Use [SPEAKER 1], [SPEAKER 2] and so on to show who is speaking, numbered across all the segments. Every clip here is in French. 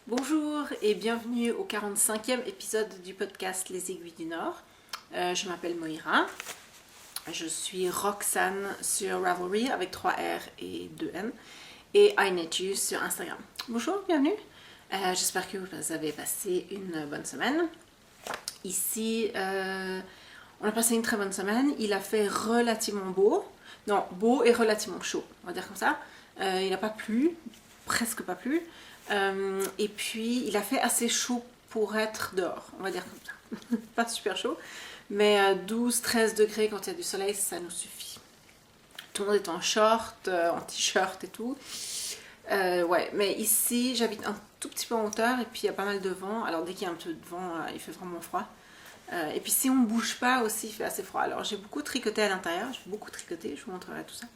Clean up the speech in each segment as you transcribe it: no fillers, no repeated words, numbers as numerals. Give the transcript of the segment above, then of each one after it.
[SPEAKER 1] Bonjour et bienvenue au 45e épisode du podcast Les Aiguilles du Nord. Je m'appelle Moira, je suis Roxane sur Ravelry avec 3 R et 2 N et I Knit You sur Instagram. Bonjour, bienvenue. J'espère que vous avez passé une bonne semaine. Ici, on a passé une très bonne semaine. Il a fait relativement beau. Non, beau et relativement chaud, on va dire comme ça. Il n'a pas plu, presque pas plu. Et puis, il a fait assez chaud pour être dehors, on va dire comme ça. Pas super chaud, mais 12-13 degrés quand il y a du soleil, ça nous suffit. Tout le monde est en short, en t-shirt et tout. Ouais, mais ici, j'habite un tout petit peu en hauteur et puis il y a pas mal de vent. Alors, dès qu'il y a un peu de vent, il fait vraiment froid. Et puis, si on ne bouge pas aussi, il fait assez froid. Alors, j'ai beaucoup tricoté à l'intérieur. J'ai beaucoup tricoté, je vous montrerai tout ça.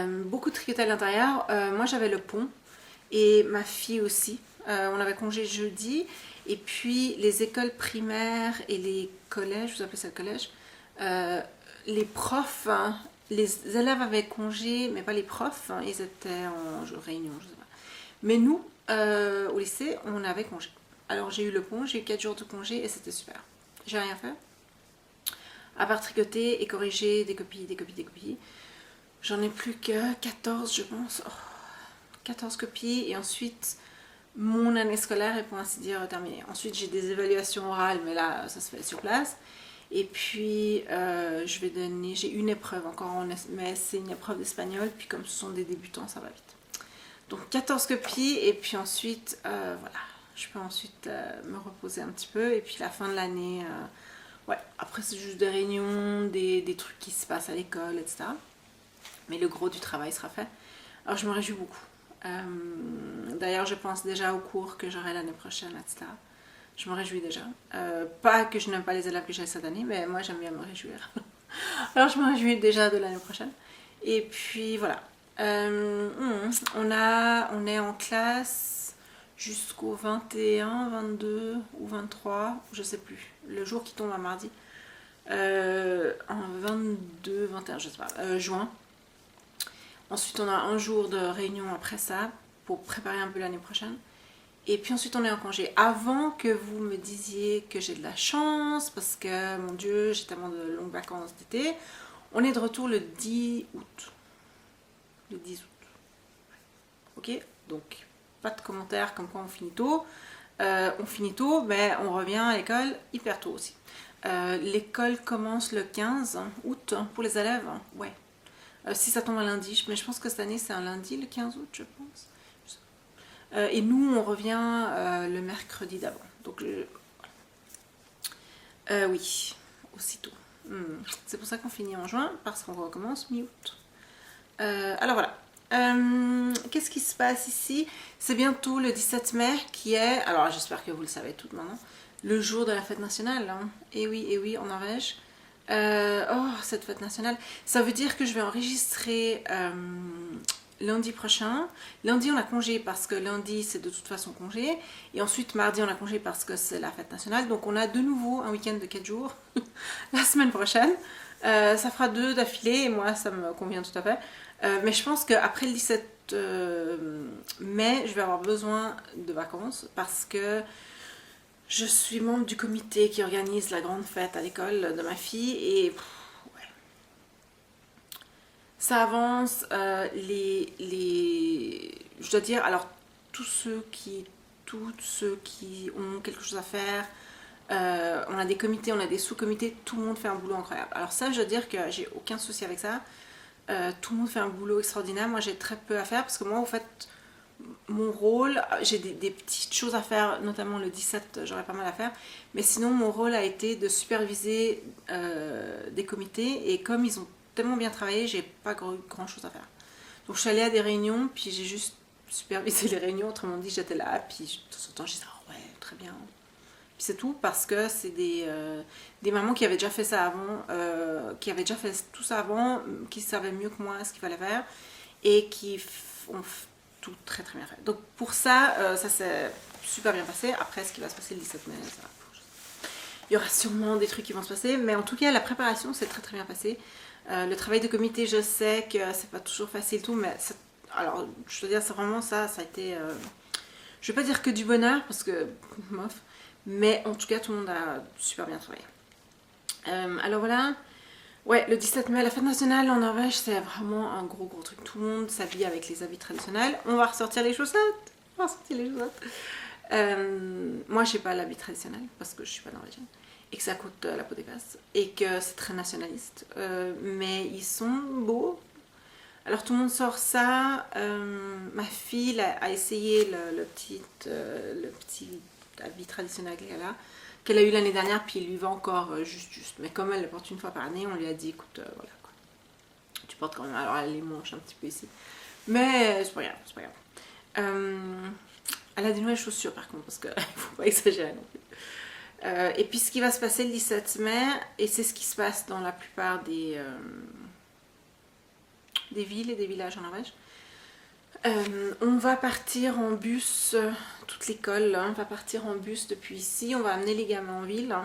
[SPEAKER 1] Beaucoup tricoté à l'intérieur. Moi, j'avais le pont. Et ma fille aussi. On avait congé jeudi. Et puis les écoles primaires et les collèges, vous appelez ça le collège, les profs, hein, les élèves avaient congé, mais pas les profs, hein, ils étaient en réunion, je sais pas. Mais nous, au lycée, on avait congé. Alors j'ai eu le pont, j'ai eu 4 jours de congé et c'était super. J'ai rien fait. À part tricoter et corriger des copies. J'en ai plus que 14, je pense. Oh. 14 copies et ensuite mon année scolaire est pour ainsi dire terminée. Ensuite j'ai des évaluations orales mais là ça se fait sur place et puis j'ai une épreuve encore mais c'est une épreuve d'espagnol puis comme ce sont des débutants ça va vite. Donc 14 copies et puis ensuite voilà, je peux ensuite me reposer un petit peu et puis la fin de l'année ouais, après c'est juste des réunions, des trucs qui se passent à l'école etc. Mais le gros du travail sera fait. Alors je me réjouis beaucoup. D'ailleurs, je pense déjà aux cours que j'aurai l'année prochaine, etc. Je me réjouis déjà. Pas que je n'aime pas les élèves que j'ai cette année, mais moi j'aime bien me réjouir. Alors je me réjouis déjà de l'année prochaine. Et puis voilà. On est en classe jusqu'au 21, 22 ou 23, je sais plus. Le jour qui tombe un mardi. En 22, 21, je sais pas. Juin. Ensuite, on a un jour de réunion après ça pour préparer un peu l'année prochaine. Et puis ensuite, on est en congé. Avant que vous me disiez que j'ai de la chance, parce que, mon Dieu, j'ai tellement de longues vacances d'été, on est de retour le 10 août. Le 10 août. Ok? Donc, pas de commentaires comme quoi on finit tôt. On finit tôt, mais on revient à l'école hyper tôt aussi. L'école commence le 15 août pour les élèves. Ouais. Si ça tombe un lundi, mais je pense que cette année c'est un lundi, le 15 août, je pense. Et nous, on revient le mercredi d'avant. Donc, oui, aussitôt. C'est pour ça qu'on finit en juin, parce qu'on recommence mi-août. Alors voilà. Qu'est-ce qui se passe ici? C'est bientôt le 17 mai qui est, alors j'espère que vous le savez tout maintenant, le jour de la fête nationale. Hein. Et oui, en Norvège. Oh, cette fête nationale. Ça veut dire que je vais enregistrer lundi prochain. Lundi, on a congé parce que lundi, c'est de toute façon congé. Et ensuite, mardi, on a congé parce que c'est la fête nationale. Donc, on a de nouveau un week-end de 4 jours la semaine prochaine. Ça fera 2 d'affilée et moi, ça me convient tout à fait. Mais je pense qu'après le 17 mai, je vais avoir besoin de vacances parce que je suis membre du comité qui organise la grande fête à l'école de ma fille et ouais. Ça avance. Je dois dire, alors tous ceux qui ont quelque chose à faire, on a des comités, on a des sous-comités, tout le monde fait un boulot incroyable. Alors ça, je dois dire que j'ai aucun souci avec ça. Tout le monde fait un boulot extraordinaire. Moi, j'ai très peu à faire parce que moi, en fait, mon rôle, j'ai des petites choses à faire, notamment le 17, j'aurais pas mal à faire, mais sinon mon rôle a été de superviser des comités et comme ils ont tellement bien travaillé, j'ai pas grand chose à faire. Donc je suis allée à des réunions, puis j'ai juste supervisé les réunions, autrement dit j'étais là, puis de temps en temps je disais oh, ouais, très bien. Puis c'est tout parce que c'est des mamans qui avaient déjà fait ça avant, qui avaient déjà fait tout ça avant, qui savaient mieux que moi ce qu'il fallait faire et qui ont tout très très bien fait. Donc pour ça, ça s'est super bien passé. Après, ce qui va se passer le 17 mai, ça va. Il y aura sûrement des trucs qui vont se passer, mais en tout cas, la préparation s'est très très bien passée. Le travail de comité, je sais que c'est pas toujours facile tout, mais alors je dois dire, c'est vraiment ça a été je vais pas dire que du bonheur, parce que, mof, mais en tout cas, tout le monde a super bien travaillé. Alors voilà, ouais, le 17 mai, la fête nationale en Norvège, c'est vraiment un gros truc. Tout le monde s'habille avec les habits traditionnels. On va ressortir les chaussettes. On va ressortir les chaussettes. Moi, je n'ai pas l'habit traditionnel parce que je suis pas norvégienne et que ça coûte la peau des fesses et que c'est très nationaliste. Mais ils sont beaux. Alors tout le monde sort ça. Ma fille a essayé le petit habit traditionnel qu'elle a eu l'année dernière, puis il lui va encore juste. Mais comme elle le porte une fois par année, on lui a dit, écoute, voilà quoi. Tu portes quand même. Alors elle les manche un petit peu ici. Mais c'est pas grave, c'est pas grave. Elle a des nouvelles chaussures par contre, parce qu'il ne faut pas exagérer non plus. Et puis ce qui va se passer le 17 mai, et c'est ce qui se passe dans la plupart des villes et des villages en Norvège, on va partir en bus, toute l'école va partir en bus depuis ici, on va amener les gamins en ville.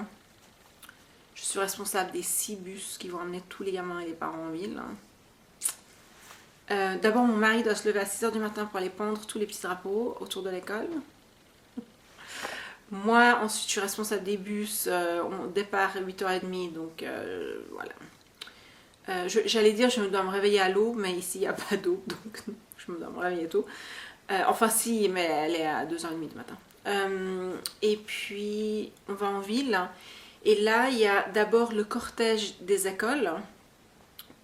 [SPEAKER 1] Je suis responsable des 6 bus qui vont amener tous les gamins et les parents en ville. D'abord mon mari doit se lever à 6h du matin pour aller pendre tous les petits drapeaux autour de l'école. Moi ensuite je suis responsable des bus, on départ à 8h30, donc voilà. J'allais dire je dois me réveiller à l'eau, mais ici il n'y a pas d'eau, donc je me dois me réveiller tôt. Enfin si, mais elle est à 2h30 du matin. Et puis on va en ville, et là il y a d'abord le cortège des écoles.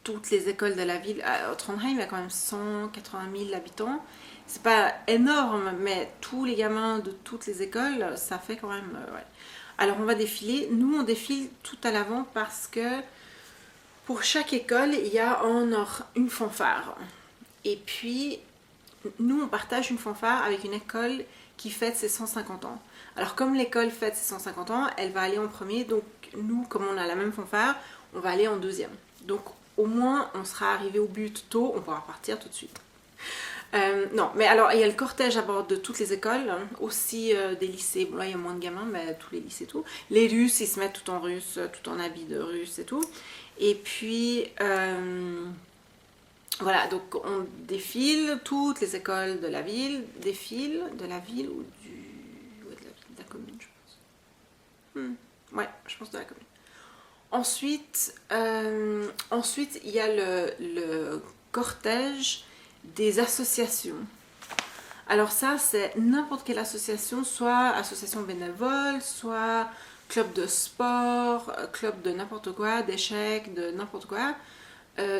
[SPEAKER 1] Toutes les écoles de la ville. Trondheim, il y a quand même 180 000 habitants. C'est pas énorme, mais tous les gamins de toutes les écoles, ça fait quand même... ouais. Alors on va défiler. Nous, on défile tout à l'avant parce que pour chaque école, il y a une fanfare. Et puis, nous, on partage une fanfare avec une école qui fête ses 150 ans. Alors comme l'école fête ses 150 ans, elle va aller en premier. Donc nous, comme on a la même fanfare, on va aller en deuxième. Donc au moins on sera arrivé au but tôt, on pourra partir tout de suite. Non, mais alors il y a le cortège à bord de toutes les écoles, hein, aussi des lycées. Bon là il y a moins de gamins, mais tous les lycées tout. Les Russes, ils se mettent tout en russe, tout en habit de russe et tout. Et puis voilà, donc on défile, toutes les écoles de la ville défilent, de la ville ou de la commune, je pense. Ouais, je pense de la commune. Ensuite, il y a le cortège des associations. Alors ça, c'est n'importe quelle association, soit association bénévole, soit club de sport, club de n'importe quoi, d'échecs, de n'importe quoi,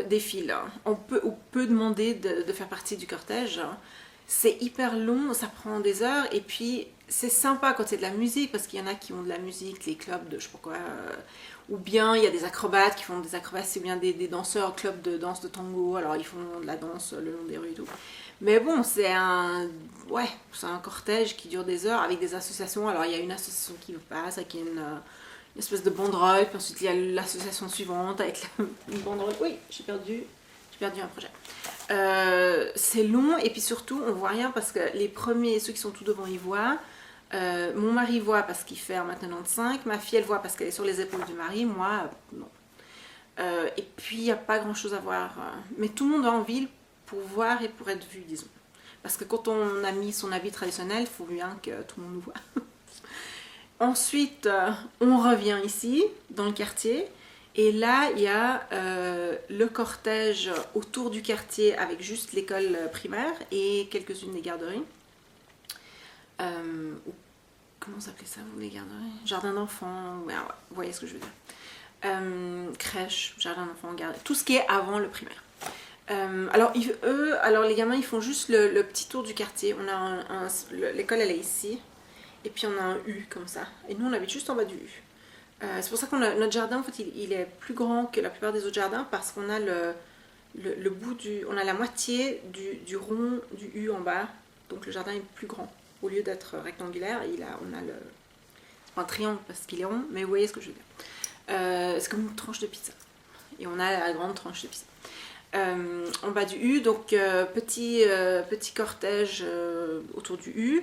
[SPEAKER 1] défile. On peut demander de faire partie du cortège. C'est hyper long, ça prend des heures, et puis c'est sympa quand c'est de la musique, parce qu'il y en a qui ont de la musique, les clubs de je sais pas quoi, ou bien il y a des acrobates qui font des acrobaties, ou bien des danseurs, club de danse de tango, alors ils font de la danse le long des rues et tout. Mais bon, c'est un cortège qui dure des heures avec des associations. Alors il y a une association qui passe avec une espèce de banderole, puis ensuite il y a l'association suivante avec une banderole. Oui, j'ai perdu un projet. C'est long, et puis surtout on voit rien parce que les premiers, ceux qui sont tout devant, ils voient. Mon mari voit parce qu'il fait 1m95, ma fille elle voit parce qu'elle est sur les épaules du mari, moi non. Et puis il n'y a pas grand chose à voir, mais tout le monde va en ville pour voir et pour être vu, disons. Parce que quand on a mis son habit traditionnel, il faut bien que tout le monde nous voit. Ensuite, on revient ici, dans le quartier, et là, il y a le cortège autour du quartier avec juste l'école primaire et quelques-unes des garderies. Comment s'appelait ça, vous, les garderies? Jardin d'enfants, ouais, vous voyez ce que je veux dire. Crèche, jardin d'enfants, garderie, tout ce qui est avant le primaire. Alors les gamins, ils font juste le petit tour du quartier. On a l'école, elle est ici, et puis on a un U comme ça. Et nous, on habite juste en bas du U. C'est pour ça que notre jardin, en fait, il est plus grand que la plupart des autres jardins, parce qu'on a le bout on a la moitié du rond du U en bas, donc le jardin est plus grand. Au lieu d'être rectangulaire, on a c'est pas un triangle parce qu'il est rond, mais vous voyez ce que je veux dire. C'est comme une tranche de pizza, et on a la grande tranche de pizza. En bas du U, donc petit cortège autour du U,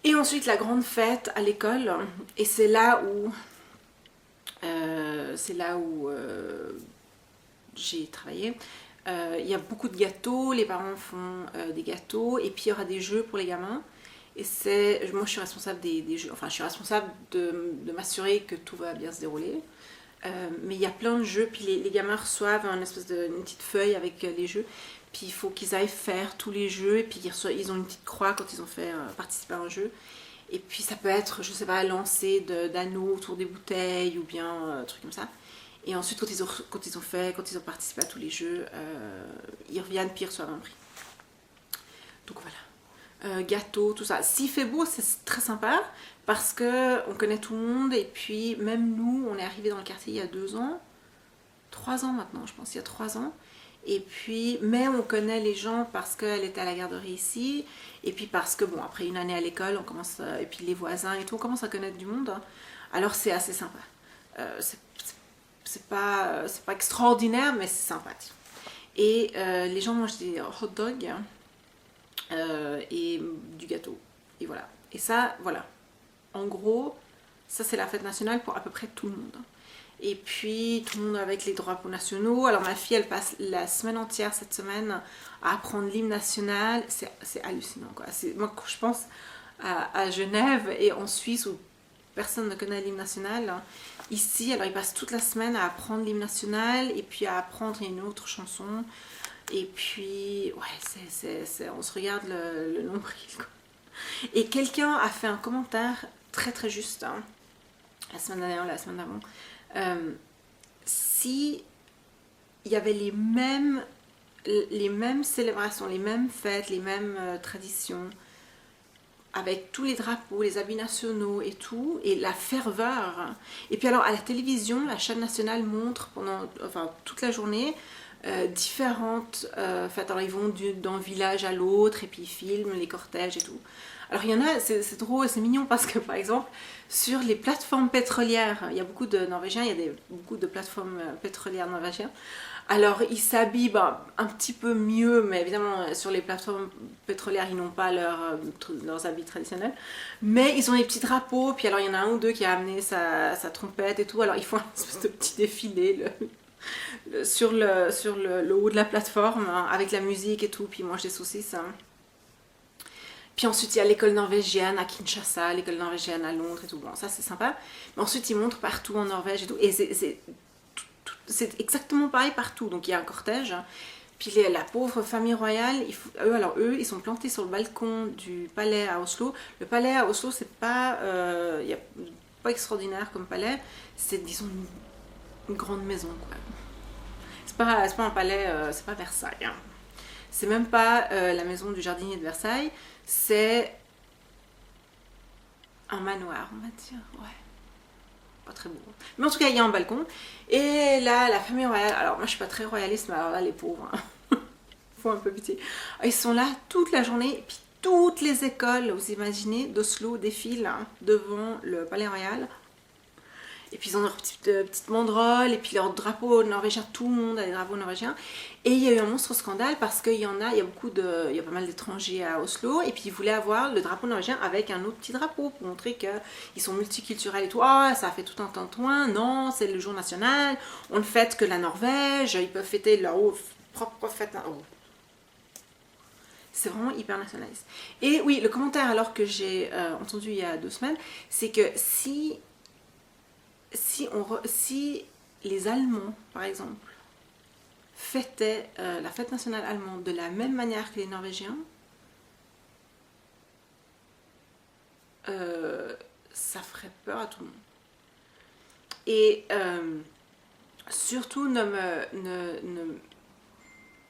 [SPEAKER 1] et ensuite la grande fête à l'école, et c'est là où j'ai travaillé. Il y a beaucoup de gâteaux, les parents font des gâteaux, et puis il y aura des jeux pour les gamins. Et moi je suis responsable des jeux, enfin je suis responsable de m'assurer que tout va bien se dérouler. Mais il y a plein de jeux, puis les gamins reçoivent une petite feuille avec les jeux, puis il faut qu'ils aillent faire tous les jeux, et puis ils ont une petite croix quand ils ont fait participer à un jeu. Et puis ça peut être, je sais pas, lancer d'anneaux autour des bouteilles, ou bien trucs comme ça. Et ensuite, quand ils ont participé à tous les jeux, ils reviennent, puis ils reçoivent un prix. Donc voilà. Gâteau, tout ça. S'il fait beau, c'est très sympa parce que on connaît tout le monde et puis même nous, on est arrivé dans le quartier il y a 2 ans, 3 ans maintenant, je pense, il y a 3 ans. Et puis, mais on connaît les gens parce qu'elle était à la garderie ici et puis parce que bon, après une année à l'école, on commence et puis les voisins et tout, on commence à connaître du monde. Hein. Alors c'est assez sympa. C'est pas extraordinaire, mais c'est sympathique. Et les gens mangent des hot dogs. Et du gâteau. Et voilà. Et ça, voilà. En gros, ça c'est la fête nationale pour à peu près tout le monde. Et puis tout le monde avec les drapeaux nationaux. Alors ma fille, elle passe la semaine entière cette semaine à apprendre l'hymne national. C'est hallucinant quoi. Moi quand je pense à Genève et en Suisse où personne ne connaît l'hymne national, ici, alors ils passent toute la semaine à apprendre l'hymne national et puis à apprendre une autre chanson. Et puis, ouais, on se regarde le nombril. Quoi. Et quelqu'un a fait un commentaire très très juste, hein, la semaine dernière, la semaine d'avant. Si il y avait les mêmes célébrations, les mêmes fêtes, les mêmes traditions, avec tous les drapeaux, les habits nationaux et tout, et la ferveur. Et puis alors, à la télévision, la chaîne nationale montre toute la journée différentes fêtes. Alors ils vont d'un village à l'autre et puis ils filment les cortèges et tout. Alors il y en a, c'est drôle, c'est mignon parce que par exemple sur les plateformes pétrolières, il y a beaucoup de Norvégiens, il y a beaucoup de plateformes pétrolières norvégiennes. Alors ils s'habillent un petit peu mieux, mais évidemment sur les plateformes pétrolières ils n'ont pas leurs habits traditionnels. Mais ils ont des petits drapeaux, puis alors il y en a un ou deux qui a amené sa trompette et tout. Alors ils font un espèce de petit défilé. Sur le haut de la plateforme hein, avec la musique et tout, puis ils mangent des saucisses. Hein. Puis ensuite il y a l'école norvégienne à Kinshasa, l'école norvégienne à Londres et tout. Bon, ça c'est sympa. Mais ensuite ils montrent partout en Norvège et tout. Et c'est exactement pareil partout. Donc il y a un cortège. Hein. Puis la pauvre famille royale, eux, ils sont plantés sur le balcon du palais à Oslo. Le palais à Oslo, c'est pas, pas extraordinaire comme palais. C'est, disons, une grande maison, quoi. C'est pas un palais, c'est pas Versailles. Hein. C'est même pas la maison du jardinier de Versailles, c'est un manoir, on va dire. Ouais. Pas très beau. Mais en tout cas, il y a un balcon. Et là, la famille royale, alors moi je suis pas très royaliste, mais alors là, les pauvres, hein. Faut un peu pitié. Ils sont là toute la journée, et puis toutes les écoles, vous imaginez, d'Oslo défilent hein, devant le palais royal. Et puis ils ont leur petite banderole, et puis leur drapeau norvégien, tout le monde a des drapeaux norvégiens. Et il y a eu un monstre scandale parce qu'il y a pas mal d'étrangers à Oslo, et puis ils voulaient avoir le drapeau norvégien avec un autre petit drapeau pour montrer qu'ils sont multiculturels et tout. Ah, ça a fait tout un tintouin, non, c'est le jour national, on ne fête que la Norvège, ils peuvent fêter leur propre fête. Oh. C'est vraiment hyper nationaliste. Et oui, le commentaire alors que j'ai entendu il y a 2 semaines, c'est que si les Allemands, par exemple, fêtaient la fête nationale allemande de la même manière que les Norvégiens, ça ferait peur à tout le monde. Et surtout,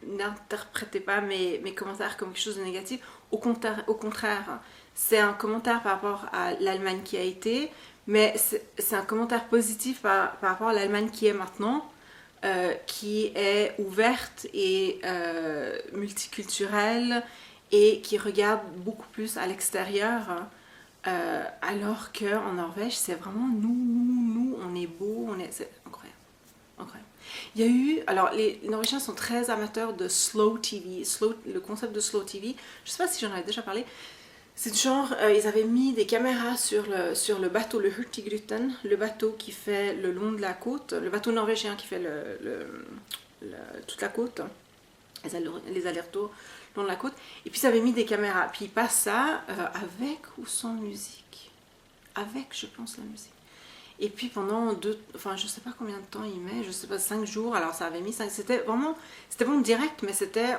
[SPEAKER 1] n'interprétez pas mes commentaires comme quelque chose de négatif. Au contraire, c'est un commentaire par rapport à l'Allemagne qui a été, mais c'est un commentaire positif par rapport à l'Allemagne qui est maintenant, qui est ouverte et multiculturelle et qui regarde beaucoup plus à l'extérieur, alors qu'en Norvège, c'est vraiment nous, on est beau, c'est incroyable. Incroyable. Il y a eu, alors les Norvégiens sont très amateurs de slow TV, le concept de slow TV, je sais pas si j'en avais déjà parlé, c'est genre, ils avaient mis des caméras sur le bateau, le Hurtigruten, le bateau qui fait le long de la côte, le bateau norvégien qui fait toute la côte, les allers-retours long de la côte. Et puis, ils avaient mis des caméras. Puis, ils passent ça avec ou sans musique. Avec, je pense, la musique. Et puis, pendant je sais pas combien de temps il met, je sais pas, 5 jours. Alors, ça avait mis 5. C'était vraiment direct, mais c'était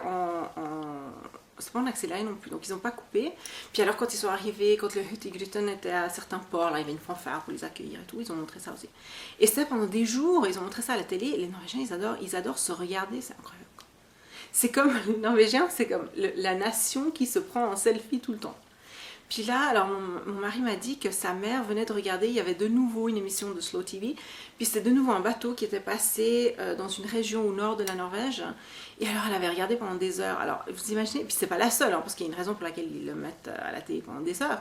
[SPEAKER 1] c'est pas en accéléré non plus, donc ils n'ont pas coupé. Puis alors quand ils sont arrivés, quand le Hurtigruten était à certains ports, là il y avait une fanfare pour les accueillir et tout, ils ont montré ça aussi. Et c'était pendant des jours, ils ont montré ça à la télé, et les Norvégiens ils adorent se regarder, c'est incroyable. C'est comme, les Norvégiens, c'est comme la nation qui se prend en selfie tout le temps. Puis là, alors mon mari m'a dit que sa mère venait de regarder, il y avait de nouveau une émission de Slow TV, puis c'était de nouveau un bateau qui était passé dans une région au nord de la Norvège, et alors elle avait regardé pendant des heures. Alors vous imaginez, puis c'est pas la seule, hein, parce qu'il y a une raison pour laquelle ils le mettent à la télé pendant des heures.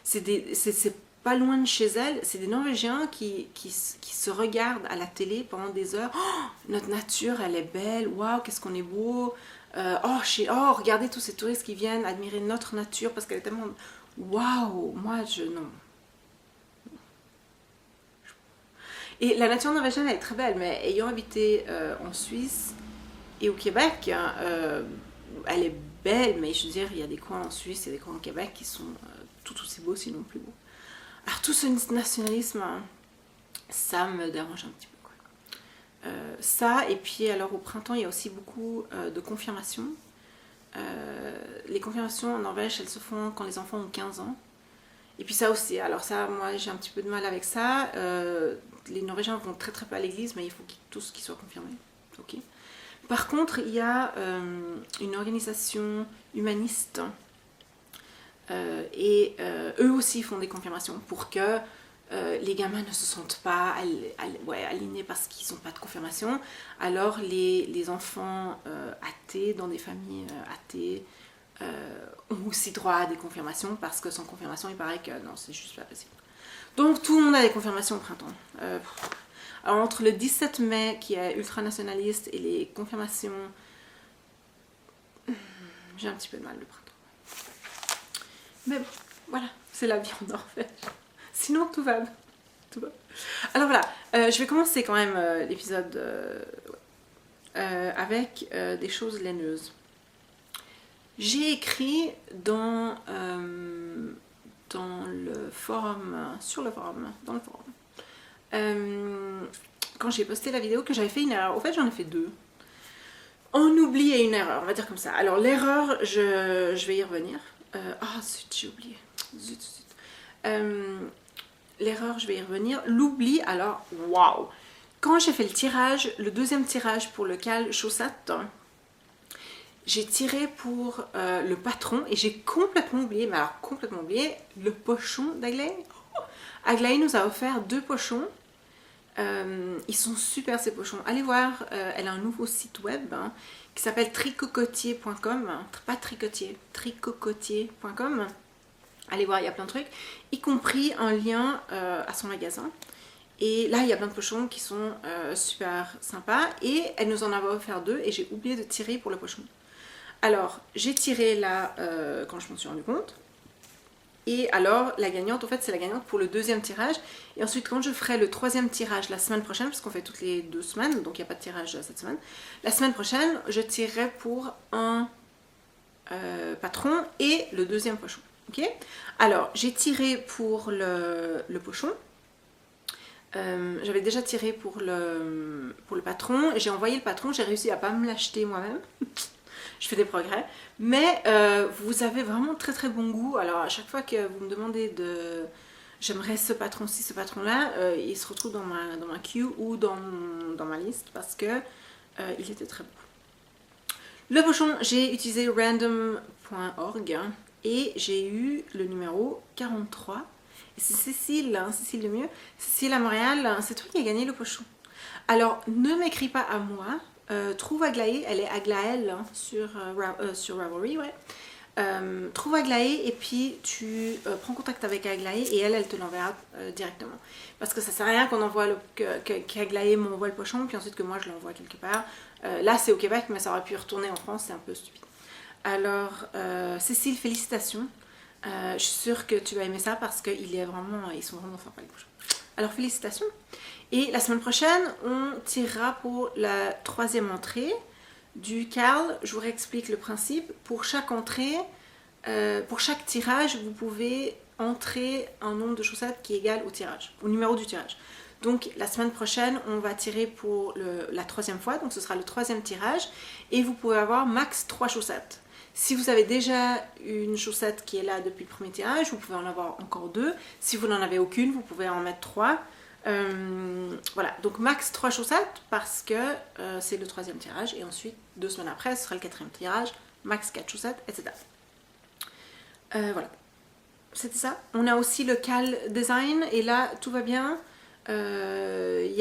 [SPEAKER 1] C'est pas loin de chez elle, c'est des Norvégiens qui se regardent à la télé pendant des heures. Oh, notre nature, elle est belle, waouh, qu'est-ce qu'on est beau. Regardez tous ces touristes qui viennent admirer notre nature parce qu'elle est tellement... Waouh, moi non. Et la nature norvégienne elle est très belle, mais ayant habité en Suisse et au Québec, elle est belle, mais je veux dire, il y a des coins en Suisse et des coins au Québec qui sont tout aussi beaux, sinon plus beaux. Alors tout ce nationalisme, ça me dérange un petit peu, quoi. Ça, et puis alors au printemps, il y a aussi beaucoup de confirmations. Les confirmations en Norvège, elles se font quand les enfants ont 15 ans. Et puis ça aussi, alors ça, moi j'ai un petit peu de mal avec ça. Les Norvégiens vont très très peu à l'église, mais il faut tous qu'ils soient confirmés. Okay. Par contre, il y a une organisation humaniste et eux aussi font des confirmations pour que les gamins ne se sentent pas aliénés parce qu'ils n'ont pas de confirmation. Alors les enfants athées, dans des familles athées, ont aussi droit à des confirmations parce que sans confirmation, il paraît que non, c'est juste pas possible. Donc tout le monde a des confirmations au printemps. Alors entre le 17 mai qui est ultranationaliste et les confirmations, j'ai un petit peu de mal le printemps. Mais bon, voilà, c'est la vie en Norvège. Sinon tout va. Alors voilà, je vais commencer quand même l'épisode avec des choses laineuses. J'ai écrit dans le forum, quand j'ai posté la vidéo, que j'avais fait une erreur. Au fait, j'en ai fait 2. On oublie et une erreur, on va dire comme ça. Alors l'erreur, je vais y revenir. Zut, j'ai oublié. Zut. L'erreur, je vais y revenir. L'oubli, alors, waouh. Quand j'ai fait le tirage, le deuxième tirage pour le Cal Chaussette, j'ai tiré pour le patron et j'ai complètement oublié, mais alors complètement oublié, le pochon d'Aglaé. Aglaé nous a offert 2 pochons. Ils sont super ces pochons. Allez voir, elle a un nouveau site web qui s'appelle tricocotier.com. Pas tricotier, tricocotier.com. Allez voir, il y a plein de trucs, y compris un lien à son magasin. Et là, il y a plein de pochons qui sont super sympas. Et elle nous en avait offert 2 et j'ai oublié de tirer pour le pochon. Alors, j'ai tiré là quand je m'en suis rendu compte. Et alors, la gagnante, en fait, c'est la gagnante pour le deuxième tirage. Et ensuite, quand je ferai le 3e tirage la semaine prochaine, parce qu'on fait toutes les 2 semaines, donc il n'y a pas de tirage cette semaine. La semaine prochaine, je tirerai pour un patron et le 2e pochon. Ok. Alors, j'ai tiré pour le pochon. J'avais déjà tiré pour le patron. J'ai envoyé le patron. J'ai réussi à ne pas me l'acheter moi-même. Je fais des progrès. Mais vous avez vraiment très très bon goût. Alors, à chaque fois que vous me demandez de... J'aimerais ce patron-ci, ce patron-là, il se retrouve dans ma queue ou dans ma liste parce que il était très beau. Le pochon, j'ai utilisé random.org. Et j'ai eu le numéro 43. Et c'est Cécile, Cécile le mieux. Cécile à Montréal, c'est toi qui as gagné le pochon. Alors, ne m'écris pas à moi. Trouve Aglaé, elle est Aglaël sur Ravelry, ouais. Trouve Aglaé et puis tu prends contact avec Aglaé et elle te l'enverra directement. Parce que ça sert à rien qu'on envoie qu'Aglaé m'envoie le pochon puis ensuite que moi je l'envoie quelque part. Là c'est au Québec mais ça aurait pu retourner en France, c'est un peu stupide. Alors, Cécile, félicitations. Je suis sûre que tu vas aimer ça parce qu'ils sont vraiment sympas les pochons. Alors, félicitations. Et la semaine prochaine, on tirera pour la 3e entrée. Du Carl, je vous réexplique le principe. Pour chaque entrée, pour chaque tirage, vous pouvez entrer un nombre de chaussettes qui est égal au tirage, au numéro du tirage. Donc la semaine prochaine, on va tirer pour la troisième fois, donc ce sera le troisième tirage, et vous pouvez avoir max 3 chaussettes. Si vous avez déjà une chaussette qui est là depuis le premier tirage, vous pouvez en avoir encore 2. Si vous n'en avez aucune, vous pouvez en mettre 3. Voilà, donc max 3 chaussettes parce que c'est le troisième tirage, et ensuite 2 semaines après, ce sera le quatrième tirage, max 4 chaussettes, etc. Voilà, c'était ça. On a aussi le Cal Design, et là, tout va bien. Y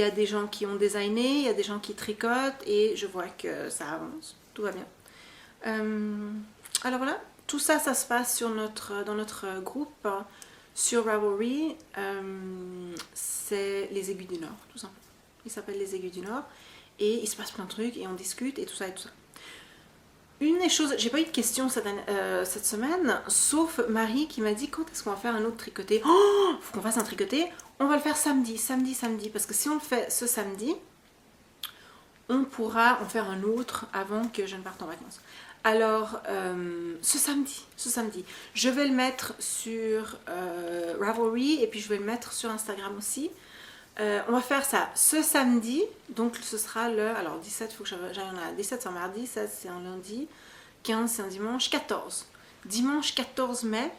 [SPEAKER 1] a des gens qui ont designé, il y a des gens qui tricotent, et je vois que ça avance, tout va bien. Alors voilà, tout ça, ça se passe dans notre groupe sur Ravelry. C'est les Aiguilles du Nord, tout simplement. Il s'appelle les Aiguilles du Nord, et il se passe plein de trucs, et on discute, et tout ça, et tout ça. Une des choses, j'ai pas eu de questions cette semaine, sauf Marie qui m'a dit quand est-ce qu'on va faire un autre tricoté. Oh, faut qu'on fasse un tricoté. On va le faire samedi, parce que si on le fait ce samedi, on pourra en faire un autre avant que je ne parte en vacances. Alors, ce samedi, je vais le mettre sur Ravelry, et puis je vais le mettre sur Instagram aussi. On va faire ça ce samedi, donc ce sera alors 17, il faut que j'aille en 17 c'est un mardi, 16 c'est un lundi, 15 c'est un dimanche, 14. Dimanche 14 mai,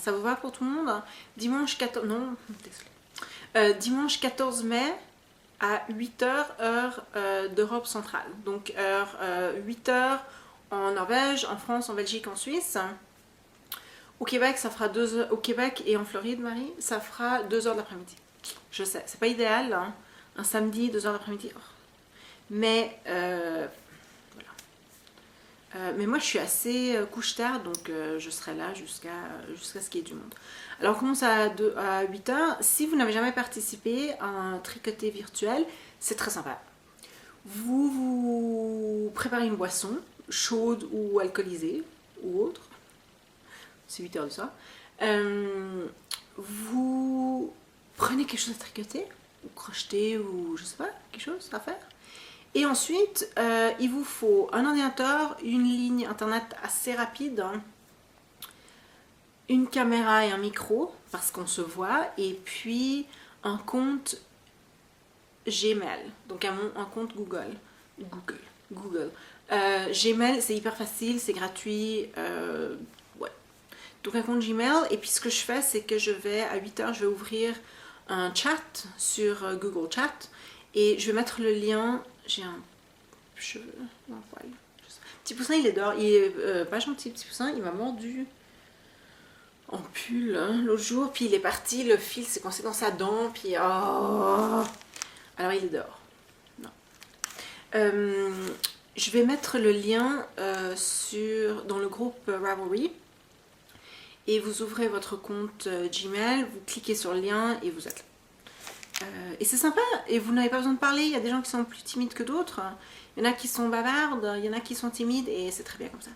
[SPEAKER 1] ça vous va pour tout le monde? Dimanche 14, non, dimanche 14 mai à 8h heure d'Europe centrale, donc heure 8h en Norvège, en France, en Belgique, en Suisse. Au Québec, ça fera 2 heures. Au Québec et en Floride, Marie, ça fera 2 heures de l'après-midi. Je sais, c'est pas idéal, hein, un samedi, 2 heures d'après-midi. Oh. Mais voilà. Mais moi, je suis assez couche-tard, donc je serai là jusqu'à ce qu'il y ait du monde. Alors, on commence à 8 heures. Si vous n'avez jamais participé à un tricoté virtuel, c'est très sympa. Vous préparez une boisson, chaude ou alcoolisée, ou autre. C'est 8 heures du soir. Vous prenez quelque chose à tricoter, ou crocheter, ou je sais pas, quelque chose à faire. Et ensuite, il vous faut un ordinateur, une ligne internet assez rapide, une caméra et un micro, parce qu'on se voit, et puis un compte Gmail, donc un compte Google. Gmail, c'est hyper facile, c'est gratuit. Ouais. Donc un compte Gmail, et puis ce que je fais, c'est que à 8h, je vais ouvrir un chat sur Google Chat, et je vais mettre le lien. J'ai un cheveu, un poil. Petit poussin, il est dehors, il est pas gentil, petit poussin, il m'a mordu en pull l'autre jour, puis il est parti, le fil s'est coincé dans sa dent, puis oh. Alors il est dehors. Non. Je vais mettre le lien dans le groupe Ravelry, et vous ouvrez votre compte Gmail, vous cliquez sur le lien et vous êtes là. Et c'est sympa, et vous n'avez pas besoin de parler. Il y a des gens qui sont plus timides que d'autres, il y en a qui sont bavardes, il y en a qui sont timides, et c'est très bien comme ça.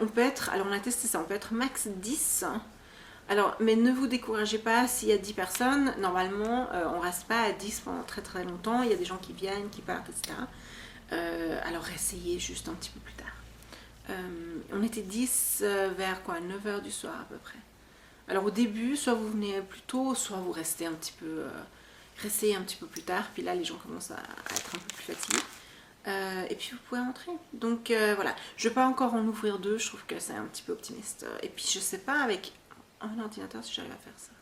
[SPEAKER 1] On peut être, alors on a testé ça, on peut être max 10. Alors, mais ne vous découragez pas s'il y a 10 personnes. Normalement, on ne reste pas à 10 pendant très très longtemps. Il y a des gens qui viennent, qui partent, etc. Alors, essayez juste un petit peu plus tard. On était 10 vers quoi, 9h du soir à peu près. Alors, au début, soit vous venez plus tôt, soit vous restez un petit peu, plus tard. Puis là, les gens commencent à être un peu plus fatigués. Et puis vous pouvez entrer. Donc voilà, je ne vais pas encore en ouvrir 2, je trouve que c'est un petit peu optimiste. Et puis je sais pas avec un ordinateur si j'arrive à faire ça.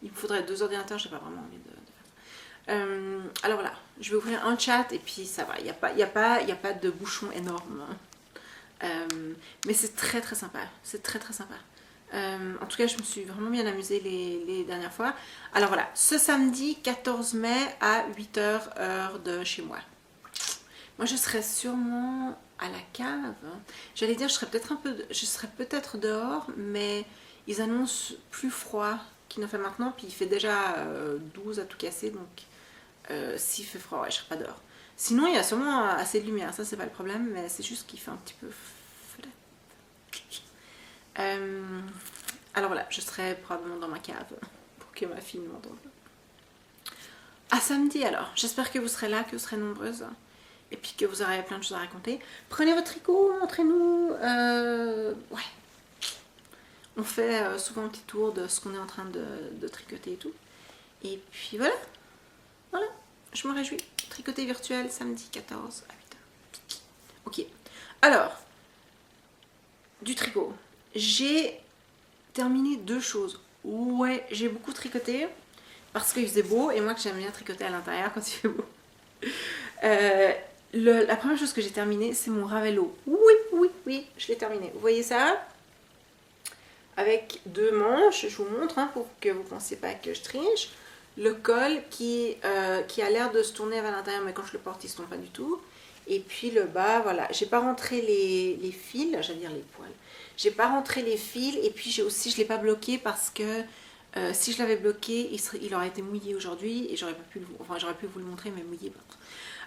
[SPEAKER 1] Il me faudrait 2 ordinateurs, j'ai pas vraiment envie de faire ça. Alors voilà, je vais ouvrir un chat, et puis ça va, il n'y a pas de bouchon énorme. Mais c'est très très sympa, c'est très très sympa. En tout cas, je me suis vraiment bien amusée les dernières fois. Alors voilà, ce samedi 14 mai à 8h heure de chez moi. Moi, je serais sûrement à la cave. J'allais dire, je serais peut-être dehors, mais ils annoncent plus froid qu'il ne fait maintenant. Puis il fait déjà 12 à tout casser, donc s'il fait froid, ouais, je serais pas dehors. Sinon, il y a sûrement assez de lumière, ça c'est pas le problème, mais c'est juste qu'il fait un petit peu frais. Alors voilà, je serai probablement dans ma cave pour que ma fille m'entende. À samedi alors, j'espère que vous serez là, que vous serez nombreuses. et puis que vous aurez plein de choses à raconter. Prenez votre tricot, montrez-nous. Ouais. On fait souvent un petit tour de ce qu'on est en train de tricoter et tout. Et puis voilà. Voilà. Je me réjouis. Tricoter virtuel samedi 14 à 8h. Ok. Alors, du tricot. J'ai terminé 2 choses. Ouais, j'ai beaucoup tricoté parce qu'il faisait beau et moi que j'aime bien tricoter à l'intérieur quand il fait beau. La première chose que j'ai terminée, c'est mon Ravello. Oui, je l'ai terminé. Vous voyez ça? Avec 2 manches, je vous montre hein, pour que vous ne pensiez pas que je triche. Le col qui a l'air de se tourner vers l'intérieur, mais quand je le porte, il ne se tourne pas du tout. Et puis le bas, voilà. J'ai pas rentré les fils, j'allais dire les poils. J'ai pas rentré les fils et puis je l'ai pas bloqué parce que si je l'avais bloqué, il aurait été mouillé aujourd'hui et j'aurais pu vous le montrer, mais mouillé.